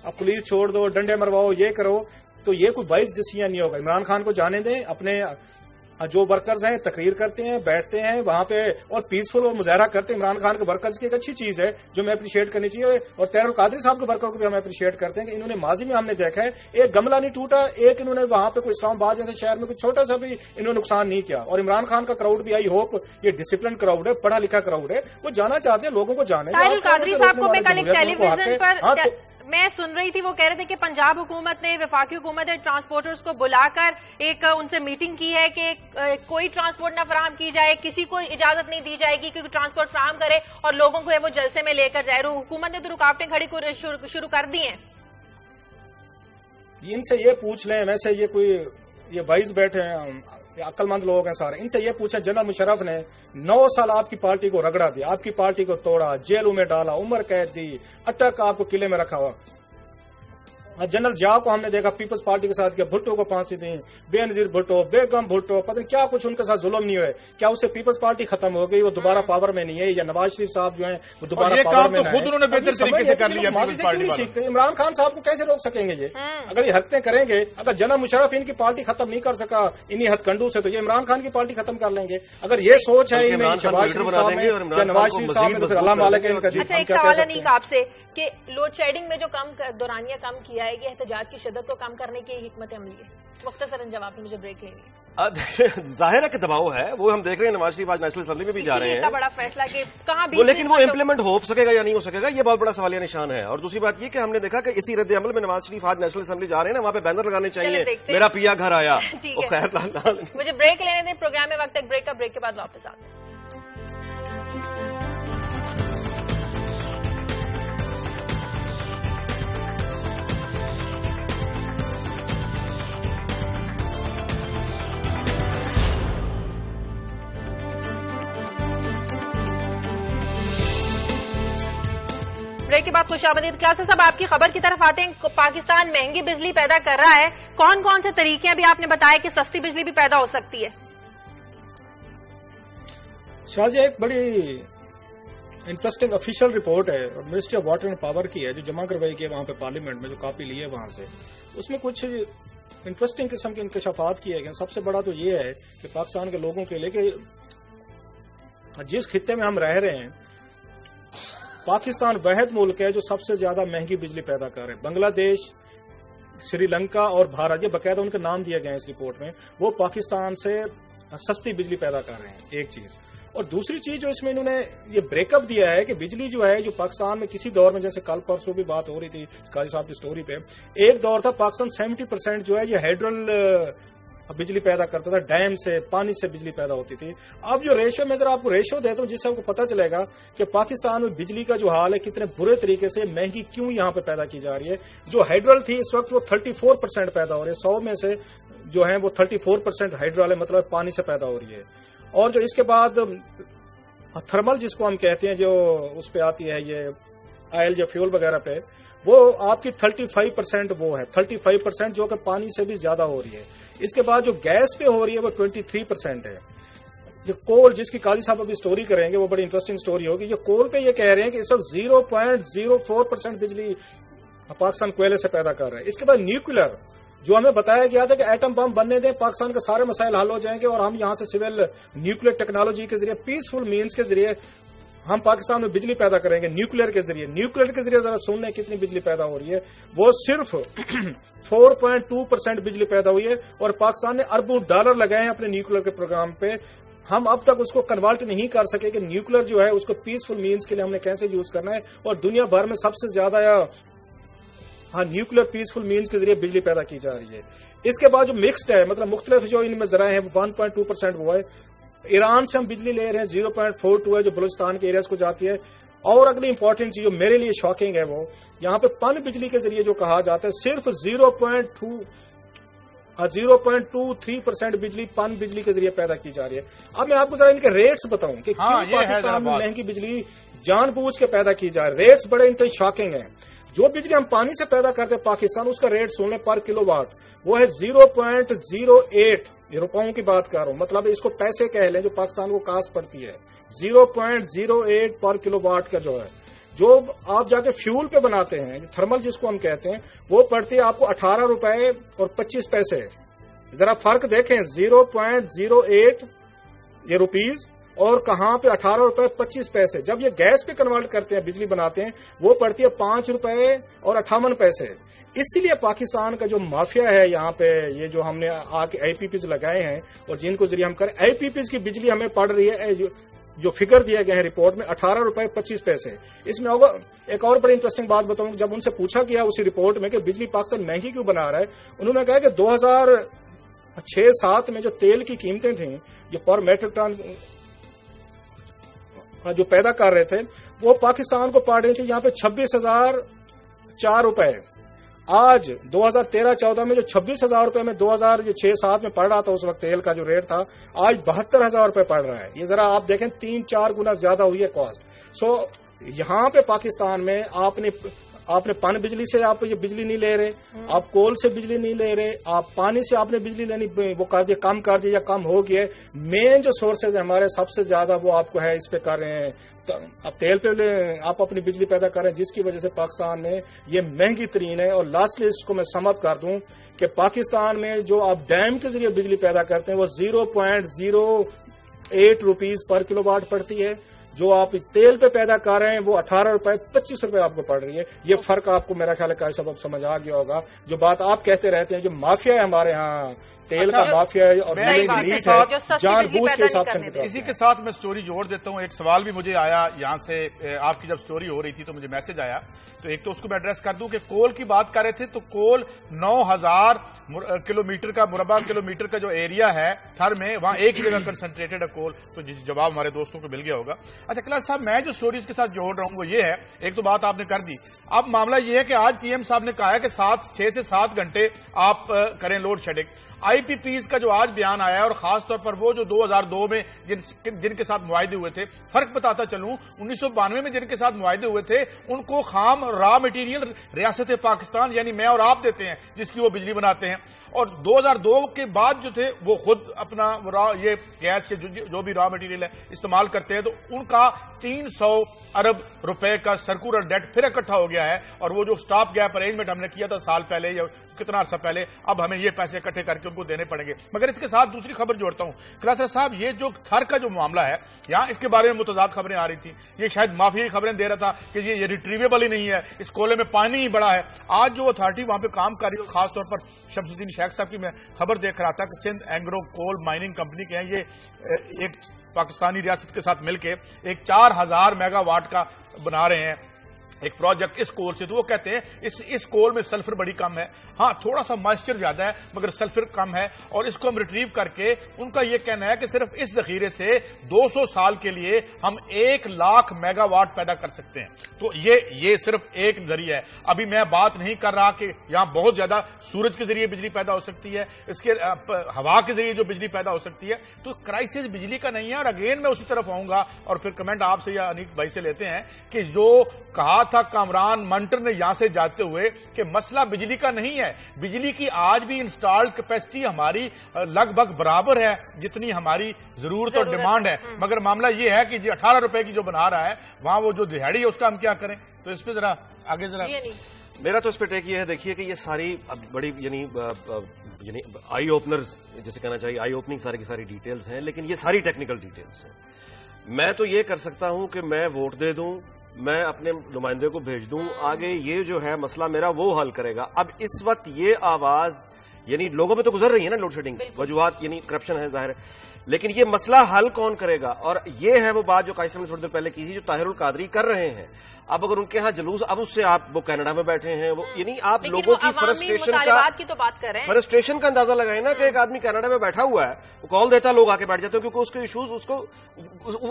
اب پولیس چھوڑ دو, ڈنڈے مرواؤ, یہ کرو, تو یہ کوئی وائز ڈیسیژن نہیں ہوگا. عمران خان کو جانے دیں, اپنے جو ورکرز ہیں تقریر کرتے ہیں, بیٹھتے ہیں وہاں پہ اور پیسفل اور مظاہرہ کرتے ہیں. عمران خان کے ورکرز کی ایک اچھی چیز ہے جو میں اپریشیٹ کرنی چاہیے, اور طاہر القادری صاحب کے ورکر کو بھی ہم اپریشیٹ کرتے ہیں کہ انہوں نے ماضی میں ہم نے دیکھا ہے ایک گملہ نہیں ٹوٹا, ایک انہوں نے وہاں پہ کوئی اسلام آباد جیسے شہر میں کوئی چھوٹا سا بھی انہوں نے نقصان نہیں کیا. اور عمران خان کا کراؤڈ بھی, آئی ہوپ یہ ڈسپلن کراؤڈ ہے, پڑھا لکھا کراؤڈ ہے, وہ جانا چاہتے ہیں لوگوں کو جانے. طاہر القادری صاحب کو میں کل ایک ٹیلی ویژن پر میں سن رہی تھی, وہ کہہ رہے تھے کہ پنجاب حکومت نے, وفاقی حکومت نے ٹرانسپورٹرز کو بلا کر ایک ان سے میٹنگ کی ہے کہ کوئی ٹرانسپورٹ نہ فراہم کی جائے, کسی کو اجازت نہیں دی جائے گی کہ ٹرانسپورٹ فراہم کرے اور لوگوں کو وہ جلسے میں لے کر جائے. حکومت نے تو رکاوٹیں کھڑی شروع کر دی ہیں. ان سے یہ پوچھ لیں, ویسے یہ کوئی یہ وائز بیٹھے ہیں, عقل مند لوگ ہیں سارے, ان سے یہ پوچھیں جنرل مشرف نے 9 سال آپ کی پارٹی کو رگڑا دیا, آپ کی پارٹی کو توڑا, جیلوں میں ڈالا, عمر قید دی, اٹک آپ کو قلعے میں رکھا ہوا. जनरल जिया को हमने देखा पीपल्स पार्टी के साथ किया, भुट्टो को फांसी दी, बेनजीर भुट्टो, बेगम भुट्टो, पता नहीं क्या कुछ उनके साथ जुल्म नहीं हुए। क्या उससे पीपल्स पार्टी खत्म हो गई, वो दोबारा पावर में नहीं है, या नवाज शरीफ साहब जो है वो दोबारा पावर में नहीं है? खुद उन्होंने बेहतर तरीके से कर लिया। सीखते इमरान खान साहब को कैसे रोक सकेंगे ये? अगर ये हरकतें करेंगे, अगर जनाब मुशर्रफ इनकी पार्टी खत्म नहीं कर सका इन्हीं हथकंडों से, तो ये इमरान खान की पार्टी खत्म कर लेंगे। अगर ये सोच है इनमें शहबाज शरीफ साहब में या नवाज शरीफ साहब में, तो फिर अल्लाह मालिक है इनका। अच्छा, एक सवाल अनीक आपसे कि लोड शेडिंग में जो दौरानिया कम किया है, ये एहतजाज की शिद्दत को कम करने की हिकमत अमली है? मुख्तसरन जवाब में मुझे ब्रेक लेंगे। जाहिर है कि दबाव है, वो हम देख रहे हैं। नवाज शरीफ आज नेशनल असेंबली में भी जा रहे हैं, इतना बड़ा फैसला कि कहां भी, लेकिन वो इम्प्लीमेंट हो सकेगा या नहीं हो सकेगा, ये बहुत बड़ा सवालिया निशान है। और दूसरी बात ये कि हमने देखा कि इसी रद्द अमल में नवाज शरीफ आज नेशनल असेंबली जा रहे हैं ना, वहां पे बैनर लगाने चाहिए, मेरा पिया घर आया। मुझे ब्रेक लेने दें, प्रोग्राम में वक्त एक ब्रेक का, ब्रेक के बाद वापस आते हैं। ब्रेक के बाद खुशामदीद। क्लासेस अब आपकी खबर की तरफ आते हैं। पाकिस्तान महंगी बिजली पैदा कर रहा है, कौन कौन से तरीके अभी आपने बताया कि सस्ती बिजली भी पैदा हो सकती है? शाहजी, एक बड़ी इंटरेस्टिंग ऑफिशियल रिपोर्ट है ministry of water and power की है, जो जमा करवाई गई वहां पे पार्लियामेंट में, जो कॉपी ली है वहां से। उसमें कुछ इंटरेस्टिंग किस्म के इंकशाफात किए गए। सबसे बड़ा तो ये है कि पाकिस्तान के लोगों के लिए कि जिस खित्ते में हम रह रहे हैं, पाकिस्तान वहद मुल्क है जो सबसे ज्यादा महंगी बिजली पैदा कर रहे हैं। बांग्लादेश, श्रीलंका और भारत, ये बाकायदा उनके नाम दिए गए हैं इस रिपोर्ट में, वो पाकिस्तान से सस्ती बिजली पैदा कर रहे हैं, एक चीज। और दूसरी चीज जो इसमें इन्होंने ये ब्रेकअप दिया है कि बिजली जो है, जो पाकिस्तान में किसी दौर में, जैसे कल परसों भी बात हो रही थी काजी साहब की स्टोरी पे, एक दौर था पाकिस्तान 70% जो है ये हाइड्रल बिजली पैदा करता था, डैम से, पानी से बिजली पैदा होती थी। अब जो रेशो, मैं जरा आपको रेशो देता हूं जिससे आपको पता चलेगा कि पाकिस्तान में बिजली का जो हाल है, कितने बुरे तरीके से महंगी क्यों यहां पे पैदा की जा रही है। जो हाइड्रल थी इस वक्त वो 34% पैदा हो रही है, 100 में से जो है वो 34% हाइड्रल है, मतलब पानी से पैदा हो रही है। और जो इसके बाद थर्मल जिसको हम कहते हैं, जो उस पे आती है ये ऑयल या फ्यूल वगैरह पे, वो आपकी 35% वो है, 35% जो कि पानी से भी ज्यादा हो रही है। इसके बाद जो गैस पे हो रही है वो 23% है। जो कोल, जिसकी काजी साहब अभी स्टोरी करेंगे, वो बड़ी इंटरेस्टिंग स्टोरी होगी। जो कोल पे ये कह रहे हैं कि इस वक्त 0.04% बिजली पाकिस्तान कोयले से पैदा कर रहा है। इसके बाद न्यूक्लियर, जो हमें बताया गया था कि एटम बम बनने दें, पाकिस्तान के सारे मसाइल हल हो जाएंगे और हम यहां से सिविल न्यूक्लियर टेक्नोलॉजी के जरिए, पीसफुल मीन्स के जरिए हम पाकिस्तान में बिजली पैदा करेंगे, न्यूक्लियर के जरिए। न्यूक्लियर के जरिए जरा सुन लें कितनी बिजली पैदा हो रही है, वो सिर्फ 4.2% बिजली पैदा हुई है। और पाकिस्तान ने अरबों डॉलर लगाए हैं अपने न्यूक्लियर के प्रोग्राम पे। हम अब तक उसको कन्वर्ट नहीं कर सके कि न्यूक्लियर जो है उसको पीसफुल मीन्स के लिए हमने कैसे यूज करना है। और दुनिया भर में सबसे ज्यादा न्यूक्लियर पीसफुल मीन्स के जरिए बिजली पैदा की जा रही है। इसके बाद जो मिक्सड है, मतलब मुख्तलिफ जो इनमें जराए हैं, 1.2% वो है। ईरान से हम बिजली ले रहे हैं, 0.42 है, जो बलूचिस्तान के एरियाज को जाती है। और अगली इंपॉर्टेंट चीज जो मेरे लिए शॉकिंग है, वो यहाँ पे पन बिजली के जरिए जो कहा जाता है, सिर्फ 0.23% बिजली पन बिजली के जरिए पैदा की जा रही है। अब मैं आपको जरा इनके रेट्स बताऊं कि क्यों पाकिस्तान में महंगी बिजली जानबूझ के पैदा की जा रही है। रेट्स बड़े इंतने शॉकिंग है। जो बिजली हम पानी से पैदा करते हैं पाकिस्तान, उसका रेट सुन लें पर किलोवाट, वो है 0.08 रुपयों की बात कर रहा हूं, मतलब इसको पैसे कह लें जो पाकिस्तान को कास्ट पड़ती है, 0.08 पर किलोवाट का जो है। जो आप जाके फ्यूल पे बनाते हैं, थर्मल जिसको हम कहते हैं, वो पड़ती है आपको 18 रुपए और 25 पैसे। जरा फर्क देखें, 0.08 ये रुपीज और कहां पे 18 रुपए 25 पैसे। जब ये गैस पे कन्वर्ट करते हैं, बिजली बनाते हैं, वो पड़ती है 5 रुपए और 58 पैसे। इसलिए पाकिस्तान का जो माफिया है यहाँ पे, ये जो हमने आके आईपीपीज लगाए हैं और जिनको जरिए हम करें, आईपीपीज की बिजली हमें पड़ रही है, जो फिगर दिया गया है रिपोर्ट में, 18 रुपए 25 पैसे। इसमें होगा एक और बड़ी इंटरेस्टिंग बात बताऊं, जब उनसे पूछा गया उसी रिपोर्ट में कि बिजली पाकिस्तान महंगी क्यों बना रहा है, उन्होंने कहा कि 2006-07 में जो तेल की कीमतें थी, जो पर मेट्रिक टन जो पैदा कर रहे थे, वो पाकिस्तान को पड़ रही थी यहाँ पे 26,004 रुपए। आज 2013-14 में जो 26,000 रुपए में 2006-07 में पड़ रहा था, उस वक्त तेल का जो रेट था, आज 72,000 रुपए पड़ रहा है। ये जरा आप देखें, 3-4 गुना ज्यादा हुई है कॉस्ट। सो यहाँ पे पाकिस्तान में आपने आपने पन बिजली से आप ये बिजली नहीं ले रहे, आप कोल से बिजली नहीं ले रहे, आप पानी से आपने बिजली लेनी वो कर दिया, कम कर दिया या कम हो गया। मेन जो सोर्सेज है हमारे सबसे ज्यादा वो आपको है इस पे कर रहे हैं, आप तेल पे आप अपनी बिजली पैदा कर रहे हैं, जिसकी वजह से पाकिस्तान में ये महंगी तरीन है। और लास्टली इसको मैं समअप कर दूं कि पाकिस्तान में जो आप डैम के जरिए बिजली पैदा करते हैं वो 0.08 रुपीज पर किलोवाट पड़ती है, जो आप तेल पे पैदा कर रहे हैं वो 18 रुपए 25 रुपए आपको पड़ रही है। ये फर्क आपको मेरा ख्याल है का सबब समझ आ गया होगा। जो बात आप कहते रहते हैं जो माफिया है हमारे यहाँ, तेल का माफिया है और नीट है, जानबूझ के हिसाब से। इसी के साथ मैं स्टोरी जोड़ देता हूं। एक सवाल भी मुझे आया यहाँ से, आपकी जब स्टोरी हो रही थी तो मुझे मैसेज आया, तो एक तो उसको मैं एड्रेस कर दूं कि कोल की बात कर रहे थे, तो कोल 9000 किलोमीटर का मुरबा किलोमीटर का जो एरिया है थर में, वहां एक ही जगह कंसंट्रेटेड है कोल। तो जिस जवाब हमारे दोस्तों को मिल गया होगा। अच्छा कैलाश साहब, मैं जो स्टोरीज के साथ जोड़ रहा हूं वो ये है, एक तो बात आपने कर दी, अब मामला ये है कि आज पीएम साहब ने कहा है कि 6 से 7 घंटे आप करें लोड शेडिंग। आईपीपीज का जो आज बयान आया है, और खासतौर पर वो जो 2002 में जिनके साथ मुआहदे हुए थे, फर्क बताता चलूं 1992 में जिनके साथ मुआहदे हुए थे उनको खाम रॉ मटेरियल रियासत पाकिस्तान यानी मैं और आप देते हैं, जिसकी वो बिजली बनाते हैं। और 2002 के बाद जो थे वो खुद अपना ये गैस के जो भी रॉ मटेरियल है इस्तेमाल करते हैं, तो उनका 300 अरब रुपए का सर्कुलर डेट फिर इकट्ठा हो गया है। और वो जो स्टॉप गैप अरेंजमेंट हमने किया था साल पहले या कितना अर्सा पहले, अब हमें ये पैसे इकट्ठे करके उनको देने पड़ेंगे। मगर इसके साथ दूसरी खबर जोड़ता हूं कैलाश साहब, ये जो थर का जो मामला है, यहाँ इसके बारे में मुतजाद खबरें आ रही थी। ये शायद माफिया की खबरें दे रहा था कि ये रिट्रीवेबल ही नहीं है, इस कोले में पानी ही बड़ा है। आज जो अथॉरिटी वहां पे काम कर रही है, खासतौर पर शमसुद्दीन शेख साहब की मैं खबर देख रहा था कि Sindh Engro coal mining company के हैं, ये एक पाकिस्तानी रियासत के साथ मिलकर एक 4000 मेगावाट का बना रहे हैं एक प्रोजेक्ट इस कोल से। तो वो कहते हैं इस कोल में सल्फर बड़ी कम है, हाँ थोड़ा सा मॉइस्चर ज्यादा है मगर सल्फर कम है, और इसको हम रिट्रीव करके, उनका ये कहना है कि सिर्फ इस जखीरे से 200 साल के लिए हम 1 लाख मेगावाट पैदा कर सकते हैं। तो ये सिर्फ एक जरिया है। अभी मैं बात नहीं कर रहा कि यहां बहुत ज्यादा सूरज के जरिए बिजली पैदा हो सकती है, इसके हवा के जरिए जो बिजली पैदा हो सकती है। तो क्राइसिस बिजली का नहीं है। और अगेन मैं उसी तरफ आऊंगा और फिर कमेंट आपसे या अनीक भाई से लेते हैं कि जो कहा था कामरान मंटर ने यहां से जाते हुए कि मसला बिजली का नहीं है, बिजली की आज भी इंस्टॉल्ड कैपेसिटी हमारी लगभग बराबर है जितनी हमारी जरूरत और डिमांड है। मगर मामला ये है कि 18 रुपए की जो बना रहा है वहां वो जो दिहाड़ी है उसका हम क्या करें। तो इस पे जरा आगे जरा मेरा तो इस पे टेक ये है, देखिए कि ये सारी बड़ी यानी आई ओपनर्स जैसे कहना चाहिए, आई ओपनिंग सारी की सारी डिटेल्स हैं, लेकिन ये सारी टेक्निकल डिटेल्स हैं। मैं तो ये कर सकता हूं कि मैं वोट दे दूं, मैं अपने नुमाइंदे को भेज दूं, आगे ये जो है मसला मेरा वो हल करेगा। अब इस वक्त ये आवाज यानी लोगों में तो गुजर रही है ना लोड शेडिंग, वजूहात यानी करप्शन है जाहिर है, लेकिन ये मसला हल कौन करेगा। और ये है वो बात जो कायसम ने थोड़ी देर पहले की थी, जो ताहिरुल कादरी कर रहे हैं। अब अगर उनके यहाँ जुलूस, अब उससे आप वो कनाडा में बैठे हैं, वो यानी आप लोगों की फ्रस्ट्रेशन का अंदाजा लगाए ना कि एक आदमी कनाडा में बैठा हुआ है, वो कॉल देता, लोग आके बैठ जाते हैं क्योंकि उसके इश्यूज उसको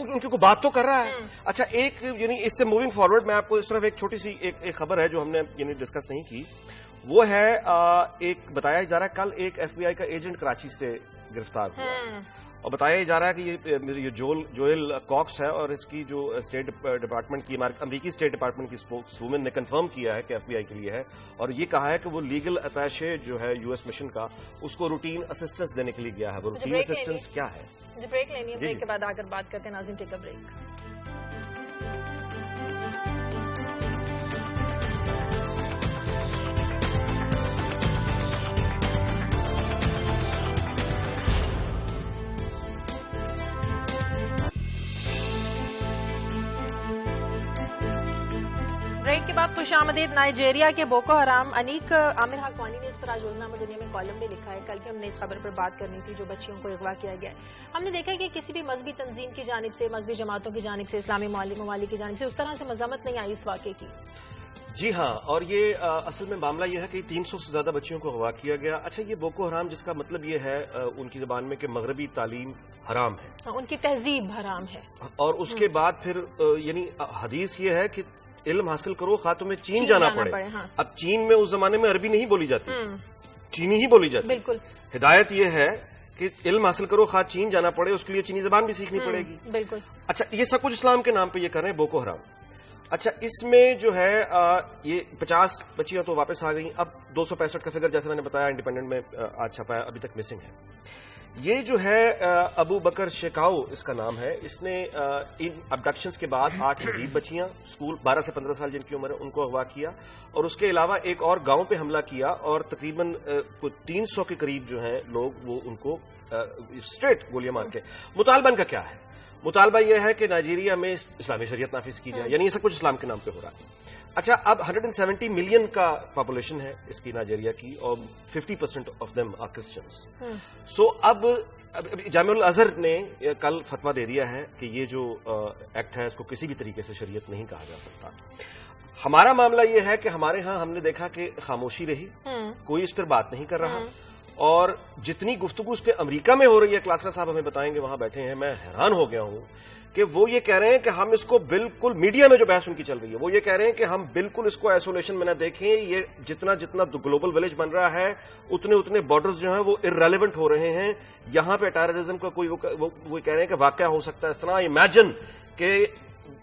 उनकी को बात तो कर रहा है। अच्छा, एक यानी इससे मूविंग फॉरवर्ड मैं आपको इस तरफ एक छोटी सी एक खबर है जो हमने यानी डिस्कस नहीं की, वो है एक बताया जा रहा है कल एक FBI का एजेंट कराची से गिरफ्तार हुआ और बताया जा रहा है कि ये जोएल कॉक्स है और इसकी जो स्टेट डिपार्टमेंट की अमेरिकी स्टेट डिपार्टमेंट की स्पोक्सवुमन ने कंफर्म किया है कि FBI के लिए है, और ये कहा है कि वो लीगल अटैचे जो है US मिशन का, उसको रूटीन असिस्टेंस देने के लिए गया है। वो रूटीन असिस्टेंस क्या है? ब्रेक लेनी है, ब्रेक के बाद आकर बात करते हैं। नाज़रीन, टेक अ ब्रेक। ब्रेक के बाद खुशामदीद। नाइजीरिया के बोको हराम अनीक आमिर हकवानी ने इस पर आज रोजनामा दुनिया में कॉलम भी लिखा है। कल भी हमने इस खबर पर बात करनी थी जो बच्चियों को अगवा किया गया है। हमने देखा है कि किसी भी मजहबी तंजीम की जानिब से, मजहबी जमातों की जानिब से, इस्लामी ममालिक की जानिब से उस तरह से मजम्मत नहीं आई इस वाक़े की। जी हाँ, और ये असल में मामला ये है कि 300 से ज्यादा बच्चियों को अगवा किया गया। अच्छा, ये बोको हराम जिसका मतलब ये है उनकी जबान में कि मगरबी तालीम हराम है, उनकी तहजीब हराम है, और उसके बाद फिर यानी हदीस ये है कि इल्म हासिल करो खा तुम्हें चीन जाना पड़े। हाँ। अब चीन में उस जमाने में अरबी नहीं बोली जाती, चीनी ही बोली जाती। बिल्कुल। हिदायत ये है कि इल्म हासिल करो खा चीन जाना पड़े, उसके लिए चीनी जबान भी सीखनी पड़ेगी। बिल्कुल। अच्छा, ये सब कुछ इस्लाम के नाम पे ये कर रहे हैं बोको हराम। اچھا، اس میں جو ہے یہ 50 بچیاں تو واپس آ گئیں. اب 265 کا فگر جیسے میں نے بتایا انڈیپینڈنٹ میں آج چھپا ہے، ابھی تک مسنگ ہے. یہ جو ہے ابو بکر شیکاؤ اس کا نام ہے. اس نے ان ابڈکشنز کے بعد 8 مزید بچیاں اسکول 12 سے 15 سال جن کی عمر ہے ان کو اغوا کیا، اور اس کے علاوہ ایک اور گاؤں پہ حملہ کیا، اور تقریباً 300 کے قریب جو ہیں لوگ وہ ان کو اسٹریٹ گولیاں مار کے. مطالبہ ان کا کیا ہے؟ مطالبہ یہ ہے کہ نائجیریا میں اسلامی شریعت نافذ کی جائے، یعنی یہ سب کچھ اسلام کے نام پہ ہو رہا ہے. اچھا، اب 170 ملین کا پاپولیشن ہے اس کی نائجیریا کی، اور 50% آف دیم آر کرسچنس. سو اب جامعہ الازہر نے کل فتویٰ دے دیا ہے کہ یہ جو ایکٹ ہے اس کو کسی بھی طریقے سے شریعت نہیں کہا جا سکتا. ہمارا معاملہ یہ ہے کہ ہمارے ہاں ہم نے دیکھا کہ خاموشی رہی، کوئی اس پر بات نہیں کر رہا، اور جتنی گفتگو اس پہ امریکہ میں ہو رہی ہے، کلاسرا صاحب ہمیں بتائیں گے، وہاں بیٹھے ہیں، میں حیران ہو گیا ہوں کہ وہ یہ کہہ رہے ہیں کہ ہم اس کو بالکل، میڈیا میں جو بحث ان کی چل رہی ہے وہ یہ کہہ رہے ہیں کہ ہم بالکل اس کو ایسولیشن میں نہ دیکھیں. یہ جتنا گلوبل ولیج بن رہا ہے اتنے بارڈرز جو ہیں وہ ارریلیونٹ ہو رہے ہیں. یہاں پہ ٹیررزم کا کوئی وہ کہہ رہے ہیں کہ واقعہ ہو سکتا ہے اس طرح. امیجن کہ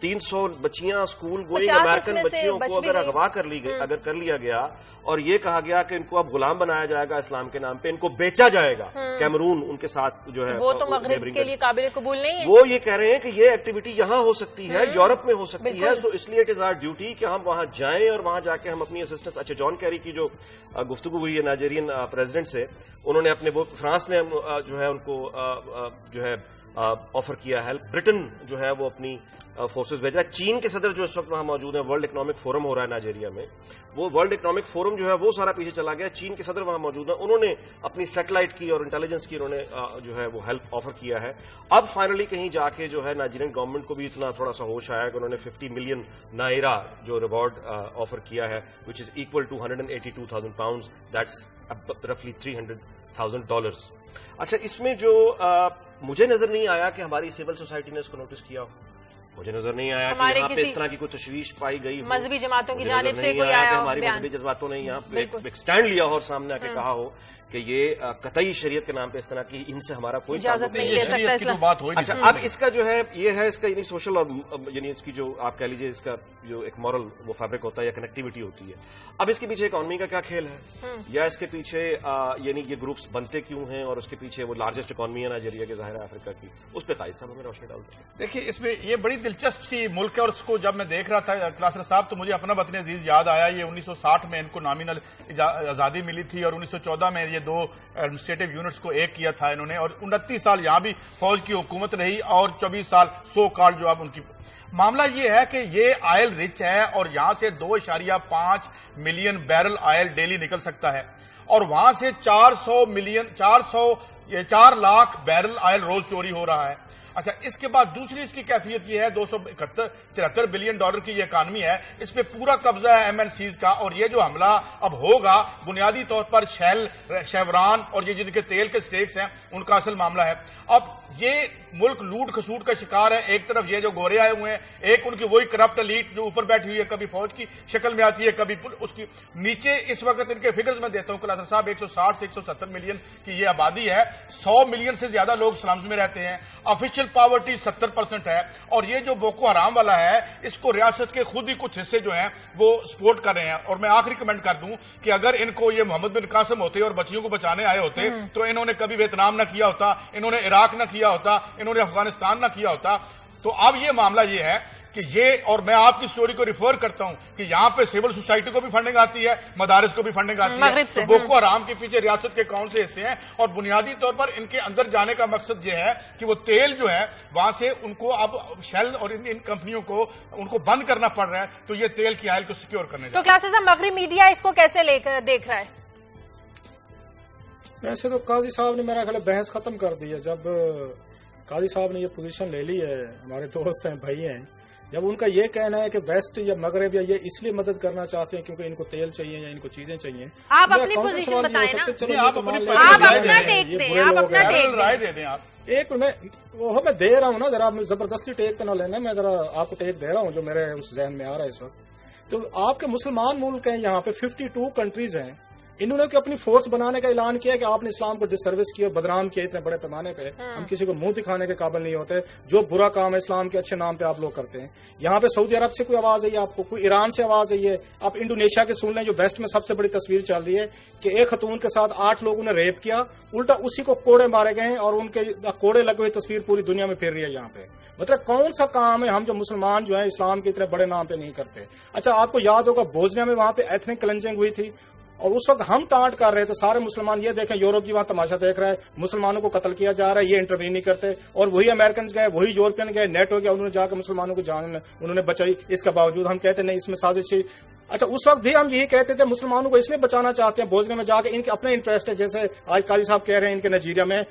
300 بچیاں اسکول گوئنگ امریکن بچیوں کو اگر اغوا کر لیا گیا اور یہ کہا گیا کہ ان کو اب غلام بنایا جائے گا اسلام کے نام پہ، ان کو بیچا جائے گا کیمرون ان کے ساتھ جو ہے، وہ تو مغرب کے لیے قابل قبول نہیں ہے. وہ یہ کہہ رہے ہیں کہ یہ ایکٹیویٹی یہاں ہو سکتی ہے، یورپ میں ہو سکتی ہے. سو اس لیے اٹ از آور ڈیوٹی کہ ہم وہاں جائیں اور وہاں جا کے ہم اپنی اسسٹنس. اچھا، جان کیری کی جو گفتگو ہوئی ہے نائجیرین پریزیڈنٹ سے، انہوں نے اپنے وہ فرانس نے جو ہے ان کو جو ہے آفر کیا ہے، برٹن جو ہے وہ اپنی فورسز بھیج رہا ہے. چین کے صدر جو اس وقت وہاں موجود ہیں، ورلڈ اکنامک فورم ہو رہا ہے نائجیریا میں، وہ ورلڈ اکنامک فورم جو ہے وہ سارا پیچھے چلا گیا. چین کے صدر وہاں موجود ہیں، انہوں نے اپنی سیٹلائٹ کی اور انٹیلیجنس کی انہوں نے جو ہے وہ ہیلپ آفر کیا ہے. اب فائنلی کہیں جا کے جو ہے نائجیرین گورنمنٹ کو بھی اتنا تھوڑا سا ہوش آیا کہ انہوں نے 50 ملین نائرا جو ریوارڈ آفر کیا ہے، وچ از اکول ٹو £182,000، دیٹس رفلی $300,000. اچھا، اس میں جو مجھے نظر نہیں آیا کہ ہماری سول سوسائٹی نے اس کو نوٹس کیا ہو. مجھے نظر نہیں آیا کہ یہاں پہ اس طرح کی کوئی تشویش پائی گئی ہو، مذہبی جماعتوں کی جانب سے کوئی آیا ہو، ہماری مذہبی جذباتوں نے یہاں پہ ایک سٹینڈ لیا ہو اور سامنے آ کے کہا ہو کہ یہ قطعی شریعت کے نام پہ اس طرح کی ان سے ہمارا کوئی اجازت نہیں دے سکتا اسلام. اچھا، اب اس کا جو ہے یہ ہے اس کا یعنی سوشل اور یعنی اس کی جو آپ کہہ لیجیے اس کا جو ایک مورل وہ فیبرک ہوتا ہے یا کنیکٹیوٹی ہوتی ہے. اب اس کے پیچھے اکانومی کا کیا کھیل ہے، یا اس کے پیچھے یعنی یہ گروپس بنتے کیوں ہیں، اور اس کے پیچھے وہ لارجسٹ اکانومی ہے نائجیریا کے، ظاہر ہے افریقہ کی، اس پہ قائد صاحب ہمیں روشنی ڈالتے ہیں. دیکھیے، اس میں یہ بڑی دلچسپ سی ملک ہے، اور اس کو جب میں دیکھ رہا تھا کلاسر صاحب تو مجھے اپنا وطن عزیز یاد آیا. یہ 1960 میں ان کو نامینل آزادی ملی تھی، اور 1914 میں یہ 2 ایڈمنسٹریٹو یونٹس کو ایک کیا تھا انہوں نے، اور 29 سال یہاں بھی فوج کی حکومت رہی، اور 24 سال سو کال جو اب ان کی. معاملہ یہ ہے کہ یہ آئل رچ ہے، اور یہاں سے 2.5 ملین بیرل آئل ڈیلی نکل سکتا ہے، اور وہاں سے 4 لاکھ بیرل آئل روز چوری ہو رہا ہے. اچھا، اس کے بعد دوسری اس کی کیفیت یہ ہے، $273 بلین کی یہ اکانومی ہے، اس پہ پورا قبضہ ہے MNCs کا. اور یہ جو حملہ اب ہوگا بنیادی طور پر شیوران اور یہ جن کے تیل کے سٹیکس ہیں ان کا اصل معاملہ ہے. اب یہ ملک لوٹ کھسوٹ کا شکار ہے. ایک طرف یہ جو گورے آئے ہوئے ہیں، ایک ان کی وہی کرپٹ ایلیٹ جو اوپر بیٹھی ہوئی ہے، کبھی فوج کی شکل میں آتی ہے، کبھی اس کی نیچے. اس وقت ان کے فگرز میں دیتا ہوں کلاسر صاحب، 160 سے 170 ملین کی یہ آبادی ہے، 100 ملین سے زیادہ لوگ سلمز میں رہتے ہیں، آفیشیل پاورٹی 70% ہے. اور یہ جو بوکو حرام والا ہے، اس کو ریاست کے خود ہی کچھ حصے جو ہیں وہ سپورٹ کر رہے ہیں. اور میں آخری کمنٹ کر دوں کہ اگر ان کو یہ محمد بن قاسم ہوتے اور بچیوں کو بچانے آئے ہوتے تو انہوں نے کبھی ویتنام نہ کیا ہوتا، انہوں نے عراق نہ کیا ہوتا، انہوں نے افغانستان نہ کیا ہوتا. تو اب یہ معاملہ یہ ہے کہ یہ، اور میں آپ کی سٹوری کو ریفر کرتا ہوں کہ یہاں پہ سول سوسائٹی کو بھی فنڈنگ آتی ہے، مدارس کو بھی فنڈنگ آتی ہے. تو بوکو حرام کے پیچھے ریاست کے کون سے حصے ہیں، اور بنیادی طور پر ان کے اندر جانے کا مقصد یہ ہے کہ وہ تیل جو ہے وہاں سے ان کو اب شیل اور ان کمپنیوں کو ان کو بند کرنا پڑ رہا ہے. تو یہ تیل کی آئل کو سیکیور کرنے تو کلاسز مغربی میڈیا اس کو کیسے دیکھ رہا ہے؟ ویسے تو قاضی صاحب نے میرا خیال بحث ختم کر دی ہے. جب قاضی صاحب نے یہ پوزیشن لے لی ہے، ہمارے دوست ہیں، بھائی ہیں، جب ان کا یہ کہنا ہے کہ ویسٹ یا مغرب یا یہ اس لیے مدد کرنا چاہتے ہیں کیونکہ ان کو تیل چاہیے یا ان کو چیزیں چاہیے. آپ اپنی پوزیشن بتائیں نا، آپ اپنا ٹیک دیں، آپ اپنا رائے دے دیں. ایک وہ میں دے رہا ہوں نا، ذرا زبردستی ٹیک تو نہ لینا، میں ذرا آپ کو ٹیک دے رہا ہوں جو میرے اس ذہن میں آ رہا ہے اس وقت. تو آپ کے مسلمان ملک ہیں، یہاں پہ 52 کنٹریز ہیں، इन्होंने अपनी फोर्स बनाने का ऐलान किया कि आपने इस्लाम को डिसर्विस किया, बदनाम किया इतने बड़े पैमाने पे। हम किसी को मुंह दिखाने के काबिल नहीं होते। जो बुरा काम है इस्लाम के अच्छे नाम पे आप लोग करते हैं। यहाँ पे सऊदी अरब से कोई आवाज आई है आपको, कोई ईरान से आवाज आई है, आप इंडोनेशिया के सुन लें जो वेस्ट में सबसे बड़ी तस्वीर चल रही है कि एक खतून के साथ 8 लोगों ने रेप किया, उल्टा उसी को कोड़े मारे गए हैं और उनके कोड़े लगे हुए तस्वीर पूरी दुनिया में फिर रही है यहाँ पे। मतलब कौन सा काम है हम जो मुसलमान जो है इस्लाम के इतने बड़े नाम पे नहीं करते। अच्छा, आपको याद होगा बोस्निया में वहां पे एथनिक क्लेंजिंग हुई थी और उस वक्त हम टांट कर रहे थे सारे मुसलमान, ये देखें यूरोप जी वहां तमाशा देख रहे हैं, मुसलमानों को कत्ल किया जा रहा है, ये इंटरवीन नहीं करते। और वही अमेरिकन गए, वही यूरोपियन गए, नेटो गया, उन्होंने जाकर मुसलमानों की जान उन्होंने बचाई। इसके बावजूद हम कहते नहीं इसमें साजिश थी। अच्छा, उस वक्त भी हम यही कहते थे मुसलमानों को इसलिए बचाना चाहते हैं, बोस्निया में जाकर इनके अपने इंटरेस्ट है, जैसे आज काजी साहब कह रहे हैं इनके नाइजीरिया में।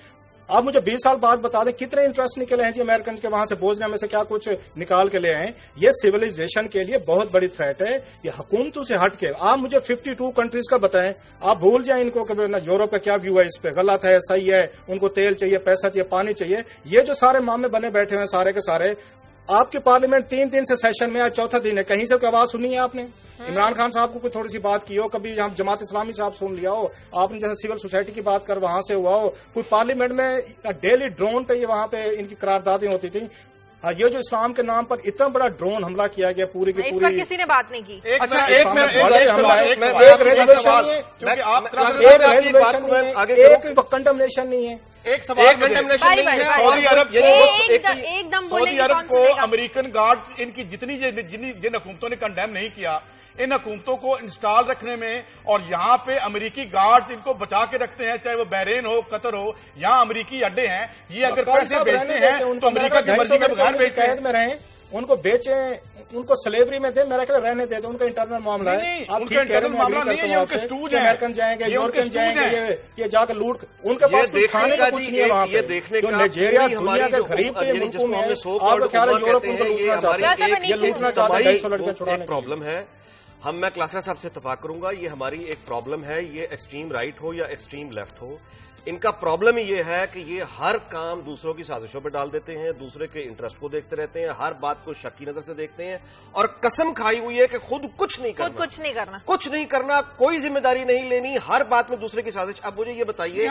आप मुझे 20 साल बाद बता दें कितने इंटरेस्ट निकले हैं जी अमेरिकन के वहां से, बोस्निया में से क्या कुछ निकाल के ले आए। ये सिविलाइजेशन के लिए बहुत बड़ी थ्रेट है। ये हुकूमतों से हट के आप मुझे 52 कंट्रीज का बताएं, आप भूल जाएं इनको कि यूरोप का क्या व्यू है इस पे, गलत है सही है, उनको तेल चाहिए, पैसा चाहिए, पानी चाहिए। ये जो सारे मामले बने बैठे हैं सारे के सारे, आपके पार्लियामेंट 3 दिन से सेशन में, आज चौथा दिन है, कहीं से कोई आवाज सुनी है आपने? इमरान खान साहब को कोई थोड़ी सी बात की हो, कभी हम जमात इस्लामी साहब सुन लिया हो, आपने जैसे सिविल सोसाइटी की बात कर वहां से हुआ हो, कोई पार्लियामेंट में डेली ड्रोन पे ये वहां पे इनकी करारदादें होती थी। ये जो इस्लाम के नाम पर इतना बड़ा ड्रोन हमला किया गया पूरी की पूरी, किसी ने बात नहीं की। अच्छा, एक कंडमनेशन नहीं है, एक सवाल कंडमनेशन नहीं है। सऊदी अरब को अमेरिकन गार्ड इनकी जिन हुकूमतों ने कंडेम नहीं किया, इन हुकूमतों को इंस्टॉल रखने में, और यहाँ पे अमेरिकी गार्ड्स इनको बचा के रखते हैं, चाहे वो बहरीन हो, कतर हो, यहाँ अमेरिकी अड्डे हैं। ये अगर पैसे बेचते हैं तो अमेरिका की मर्जी के बगैर कैद में रहें, उनको बेचें, उनको स्लेवरी में दे, मेरा ख्याल रहने देते, उनका इंटरनल मामला है। उनका इंटरनल मामला नहीं है, उनके स्टूज हैं, अमेरिकन जाएंगे, यूरोपियन जाएंगे, ये जाकर लूट, उनके पास खाने का कुछ नहीं है वहाँ पे। जो नाइजीरिया दुनिया के गरीब के मुल्कों में, आपका ख्याल है यूरोप उनको लूटना चाहते हैं, ये लूटना चाहते हैं 250 लड़के छुड़ाने। प्रॉब्लम है, मैं क्लासरा साहब से इत्तेफाक करूंगा, ये हमारी एक प्रॉब्लम है। ये एक्सट्रीम राइट हो या एक्सट्रीम लेफ्ट हो, इनका प्रॉब्लम ये है कि ये हर काम दूसरों की साजिशों पर डाल देते हैं, दूसरे के इंटरेस्ट को देखते रहते हैं, हर बात को शक की नजर से देखते हैं, और कसम खाई हुई है कि खुद कुछ नहीं करना, कोई जिम्मेदारी नहीं लेनी, हर बात में दूसरे की साजिश। अब मुझे ये बताइए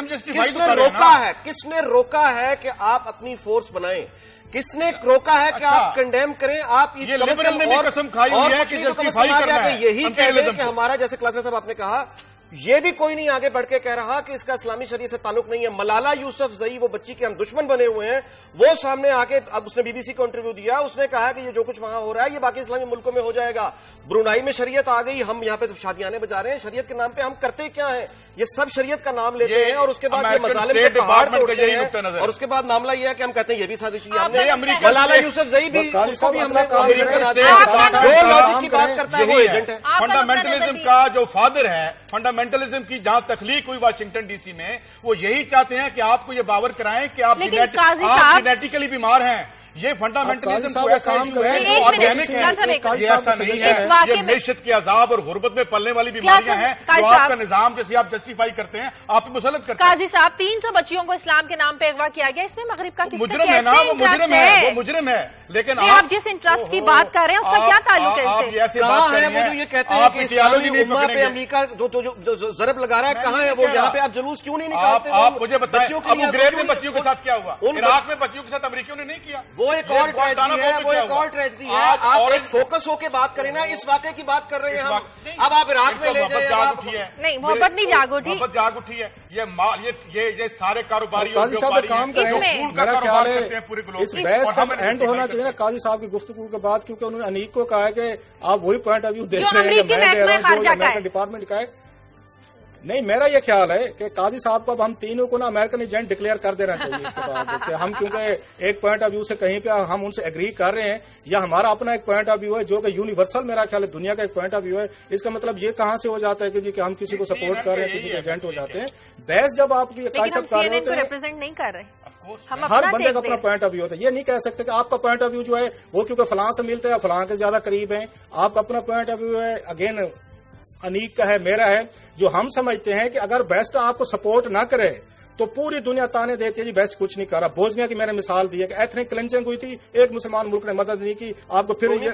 किसने रोका है कि आप अपनी फोर्स बनाएं? किसने रोका है कि आप कंडेम करें? आप ये लिबरल ने भी कसम खाई हुई है कि जस्टिफाई करना है, यही कह रहे हैं कि हमारा, जैसे क्लासरा साहब आपने कहा, ये भी कोई नहीं आगे बढ़ के कह रहा कि इसका इस्लामी शरीयत से ताल्लुक नहीं है। मलाला यूसुफजई, वो बच्ची के हम दुश्मन बने हुए हैं, वो सामने आके, अब उसने बीबीसी को इंटरव्यू दिया, उसने कहा कि ये जो कुछ वहां हो रहा है ये बाकी इस्लामी मुल्कों में हो जाएगा। ब्रुनाई में शरीयत आ गई, हम यहाँ पे शादियाने बजा रहे हैं, शरीयत के नाम पे हम करते क्या है? ये सब शरीयत का नाम लेते हैं और उसके बाद ये मजालिम के पहाड़ तोड़ते हैं, और उसके बाद मामला ये है कि हम कहते हैं ये भी साजिश है। मलाला यूसुफजई भी, उसको भी हमने जो लॉजिक की बात करता है वो एजेंट है। फंडामेंटलिज्म का जो फादर है, फंडामेंटलिज्म की जहां तख्लीक हुई वाशिंगटन डीसी में, वो यही चाहते हैं कि आपको ये बावर कराएं कि आप जेनेटिकली बीमार हैं। ये फंडामेंटलिज्म कोई ऐसा इशू है जो ऑर्गेनिक है, ये ऐसा नहीं है। ये मिशत के अजाब और गुर्बत में पलने वाली बीमारियां हैं जो आपका निजाम जैसे आप जस्टिफाई करते हैं, आप मुसलत करते हैं। काजी साहब, 300 बच्चियों को इस्लाम के नाम पे अगवा किया गया, इसमें मगरिब का मुजरिम है ना, वो मुजरिम है, वो मुजरिम है। लेकिन आप जिस इंटरेस्ट की बात कर रहे हैं उसका क्या ताल्लुक है? आप ऐसी बात कर रहे हैं, वो जो ये कहते हैं कि थियोलॉजी नहीं पकड़ेंगे, अमेरिका जो जरब लगा रहा है, कहाँ है वो? यहाँ पे आप जुलूस क्यों नहीं निकालते? आप मुझे बताएं, अबू ग़रैब में बच्चियों के साथ क्या हुआ? इराक में बच्चियों के साथ अमेरिकियों ने नहीं किया। वो एक और ट्रेजेडी है। आप एक फोकस होकर बात करें ना, इस वाक़े की बात कर रहे हैं हम। अब आप इराक में ले जाए, जाग उठी है। नहीं, मोहब्बत नहीं जाग उठी, मोहब्बत जाग उठी है। ये सारे कारोबारी काम करते हैं पूरे ग्लोब। इस बहस का एंड होना चाहिए ना काजी साहब की गुफ्तगू के बाद, क्योंकि उन्होंने अनीक को कहा कि आप वही पॉइंट ऑफ व्यू देख रहे हैं, मैं दे रहा हूं जो अमेरिकन डिपार्टमेंट का है। नहीं, मेरा ये ख्याल है कि काजी साहब को अब हम तीनों को ना अमेरिकन एजेंट डिक्लेयर कर देना चाहिए इसके बाद, कि हम क्योंकि एक पॉइंट ऑफ व्यू से कहीं पे हम उनसे एग्री कर रहे हैं, या हमारा अपना एक पॉइंट ऑफ व्यू है जो कि यूनिवर्सल मेरा ख्याल है दुनिया का एक पॉइंट ऑफ व्यू है। इसका मतलब ये कहाँ से हो जाता है कि हम किसी को सपोर्ट कर रहे हैं, किसी के एजेंट हो जाते हैं। बहस जब आपकी काजी साहब कर रहे होते हैं, रिप्रेजेंट नहीं कर रहे, हर बंदे का अपना पॉइंट ऑफ व्यू होता है। ये नहीं कह सकते कि आपका पॉइंट ऑफ व्यू जो है वो क्योंकि फलां से मिलता है, फलां के ज्यादा करीब है, आपका अपना पॉइंट ऑफ व्यू है। अगेन अनीक का है, मेरा है, जो हम समझते हैं कि अगर वेस्ट आपको सपोर्ट ना करे تو پوری دنیا تانے دیتی ہے جی ویسٹ کچھ نہیں کر رہا. بوزنیا کی میں نے مثال دی ہے کہ ایتھنک کلینزنگ ہوئی تھی, ایک مسلمان ملک نے مدد نہیں کی, آپ کو پھر نیٹ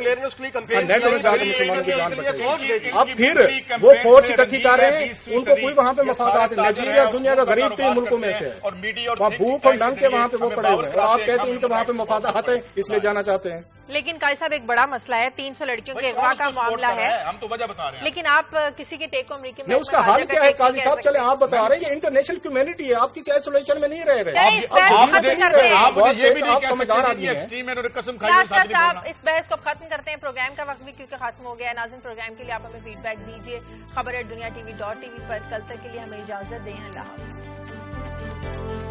میں جا کے مسلمانوں کی جان بچائی. اب پھر وہ فورس اکٹھی کر رہے ہیں, ان کو کوئی وہاں پہ مفادات ہے. نائجیریا دنیا کا غریب ترین ملکوں میں سے, وہاں بھوک اور ننگ کے وہاں پہ وہ پڑے ہوئے ہیں, اور آپ کہتے ہیں ان کے وہاں پہ مفادات ہیں اس لیے جانا چاہتے ہیں. لیکن قاضی صاحب ایک بڑا مسئلہ ہے, 300 لڑکیوں کے اغوا کا معاملہ ہے, ہم تو وجہ بتا رہے ہیں. لیکن آپ کسی کے ٹیک کو امریکی میں اس کا حل کیا ہے قاضی صاحب؟ چلے آپ بتا رہے ہیں یہ انٹرنیشنل کمیونٹی ہے, آپ کسی آئسولیشن میں نہیں رہ رہے. سمجھدار آدمی ہے. صاحب اس بحث کو ختم کرتے ہیں, پروگرام کا وقت بھی کیونکہ ختم ہو گیا ہے. ناظرین پروگرام کے لیے آپ ہمیں فیڈ بیک دیجیے. خبر@دنیا TV.tv پر. کل تک کے لیے ہمیں اجازت دیں. اللہ حافظ.